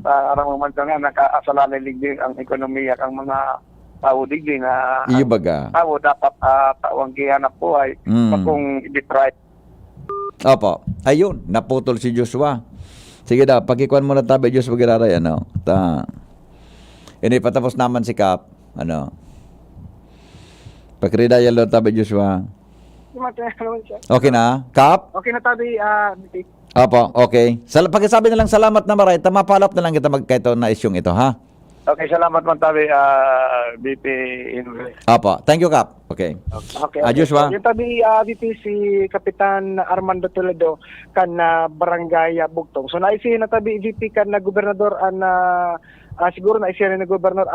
Aram mo man nga nakaasalalilig din ang ekonomiya kang mga tao digdi na iyo baga. Tao dapat tawang gihanap buhay kung i-try. Opo. Ayun, naputol si Joshua. Sige daw, pagkikuan mo na tabi Joshua Giraray, Ini patapos naman si Kap, Pagkridayal daw tabi Joshua. Okay na? Kap? Okay na tabi, Opo, okay. Pagkasabi na lang salamat na maray, mapalap na lang kita magkaito na isyong ito, ha? Okay, salamat man tabi, BP Henry. Opo, thank you, Kap. Okay. Joshua. Yung tabi, BP si Kapitan Armando Toledo kan barangay Bugtong. So naisi na tabi VP kan na gobernador siguro na isira ni gobernador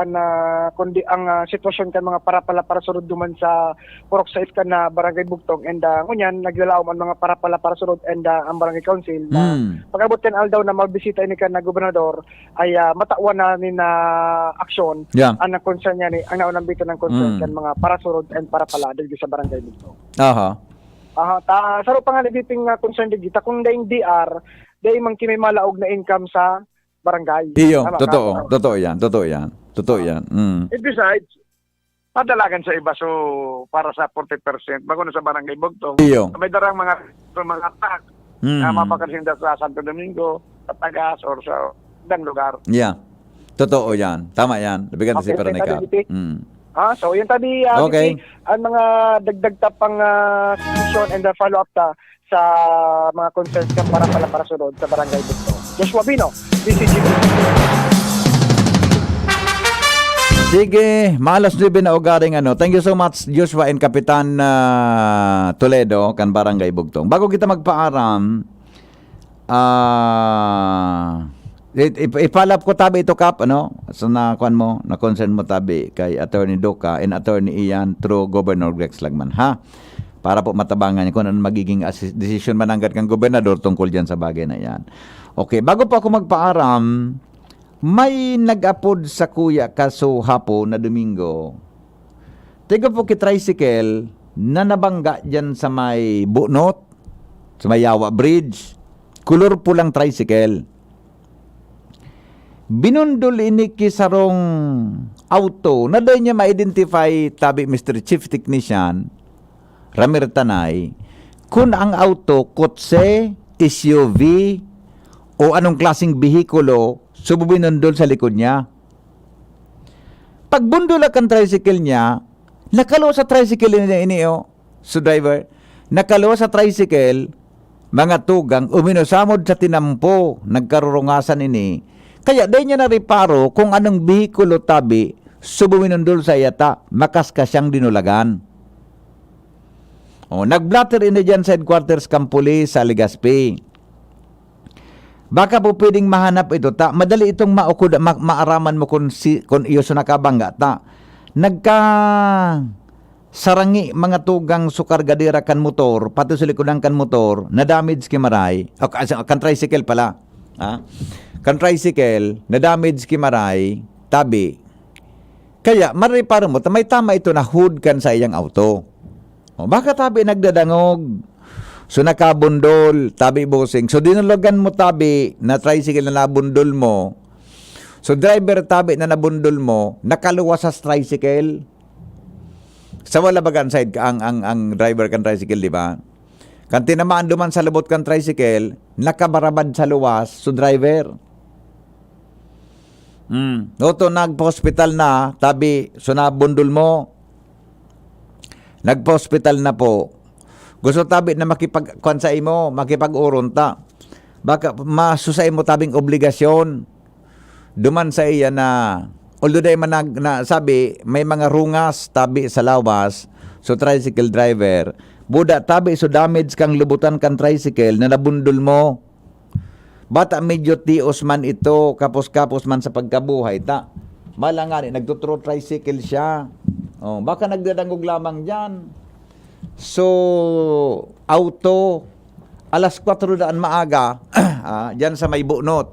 kundi ang sitwasyon kan mga para surod duman sa purok sa iskan na barangay Bugtong and ngunyan naglalaom ang mga para surod and ang barangay council na pag-abot kan aldaw na magbisita ini kan na gobernador ay matawan na ni na aksyon ang concern niya ni ang naunang bito ng concern kan mga para surod and para pala dito sa barangay Bugtong. Saro pa nga nagiping concern dito kung daing DR day man kimi malaog na income sa barangay. Iyo, totoo yan. And besides, padalagan sa iba so para sa 40% bago na sa barangay Bugtong. Iyo. May darang mga tax na mapakasinda sa Santo Domingo, sa Tagas, or sa ibang lugar. Yeah. Totoo yan. Tama yan. Labigan si Veronica. So yun tadi ang mga dagdag tapang discussion and follow-up sa mga concerns ng para sunod sa barangay Bugtong. Joshua Bino, PCGP. Sige, malas 9 na ugaring Thank you so much Joshua and Kapitan Toledo kan barangay Bugtong. Bago kita magpaaram, ipalap ko tabi ito Kap so na concern mo tabi kay Attorney Doka and Attorney Ian through Governor Rex Lagman para po matabangan niya kung ano magiging decision mananggat kang gobernador tungkol dyan sa bagay na yan. Okay, bago pa ako magpaaram, may nag-upload sa kuya kaso hapon na Domingo. Tigo po tricycle na nabangga dyan sa may Bunot, sa may Yawa Bridge. Kulor pulang tricycle. Binundol ini kisarong auto na doon niya ma-identify tabi Mr. Chief Technician Ramir Tanay kung ang auto kotse, SUV o anong klaseng bihikulo sububinundol sa likod niya. Pagbundol ang tricycle niya, nakalawa sa tricycle niya so driver, nakalawa sa tricycle, mga tugang, uminosamod sa tinampo, nagkarurungasan ini. Kaya di niya nariparo kung anong bihikulo tabi sububinundol sa yata, makaskas siyang dinulagan. Nagblatter ini dyan sa headquarters kang pulis sa Legazpi. Baka po pwedeng mahanap ito madali itong maaraman mo kung iyo sa nakabangga sarangi mga tugang sukargadira kan motor pati sa likodan kan motor na damage kimaray kan tricycle pala kan tricycle na damage kimaray tabi kaya mariparo mo may tama ito na hood kan sa iyang auto baka tabi nagdadangog so nakabundol, tabi bossing. So dinulagan mo tabi na tricycle na nabundol mo. So driver tabi na nabundol mo, nakaluwas sa tricycle. Sa wala bagan side ang driver kan tricycle, di ba? Kan tinamaan duman sa lubot kan tricycle, nakabarabad sa luwas so driver. Oto nagpa-hospital na, tabi so nabundol mo. Nagpa-hospital na po. Gusto tabi na makipag-kwansay mo, makipag-uron ta. Baka masusay mo tabing obligasyon. Duman sa iya na, although day man sabi, may mga rungas tabi sa lawas, so tricycle driver, buda tabi so damage kang lubutan kan tricycle na nabundol mo. Bata medyo tios man ito, kapos-kapos man sa pagkabuhay ta. Malangani, nagtuturo tricycle siya. Baka nagdadangog lamang dyan. So, auto, alas 4 daan maaga, dyan sa may Bunot.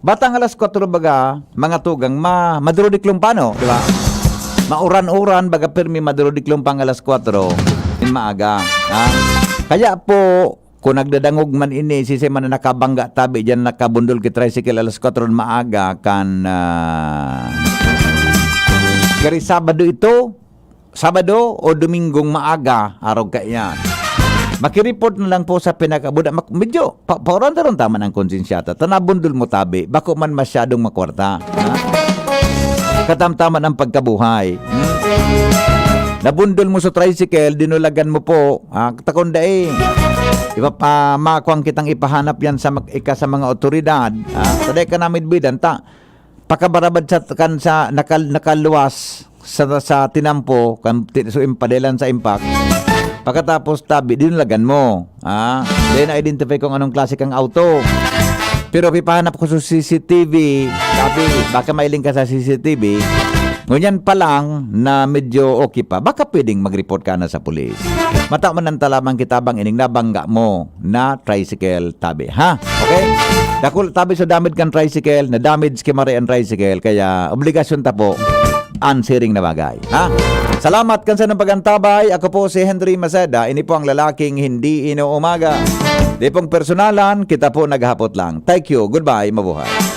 Batang alas 4 baga, mga tugang, madurodiklong pano, di ba? Mauran-uran, baga permi madurodiklong pang alas 4, in maaga. Kaya po, kung nagdadangog man ini, sisi man na nakabangga tabi, dyan nakabundol ki tricycle alas 4 maaga, kari Sabado ito, Sabado o Domingong maaga, araw kaya. Makireport na lang po sa pinakabuda. Medyo, pauran-taron tama ng konsensyata. Tanabundol mo tabi, bako man masyadong makwarta. Katamtaman ang pagkabuhay. Nabundol mo sa tricycle, dinulagan mo po. Takon dae. Iba pa, makuang kitang ipahanap yan sa mga otoridad. Taday ka namin bidan, pakabarabad sa nakaluwas sa tinampo so impadelan sa impact pagkatapos tabi dinulagan mo then identify kung anong klase kang auto Pero pipahanap ko sa CCTV, sabi, baka mailing ka sa CCTV, ngunyan pa lang na medyo okay pa, baka pwedeng mag-report ka na sa pulis. Mata man ang talamang kitabang ining nabangga mo na tricycle tabi, ha? Okay? Dakul tabi sa damage kan tricycle, na damage kimari ang tricycle, kaya obligasyon ta po answering na bagay, ha? Salamat kansa ng pagantabay. Ako po si Henry Maceda. Ini po ang lalaking hindi inuumaga. Di pong personalan, kita po naghapot lang. Thank you. Goodbye. Mabuhay.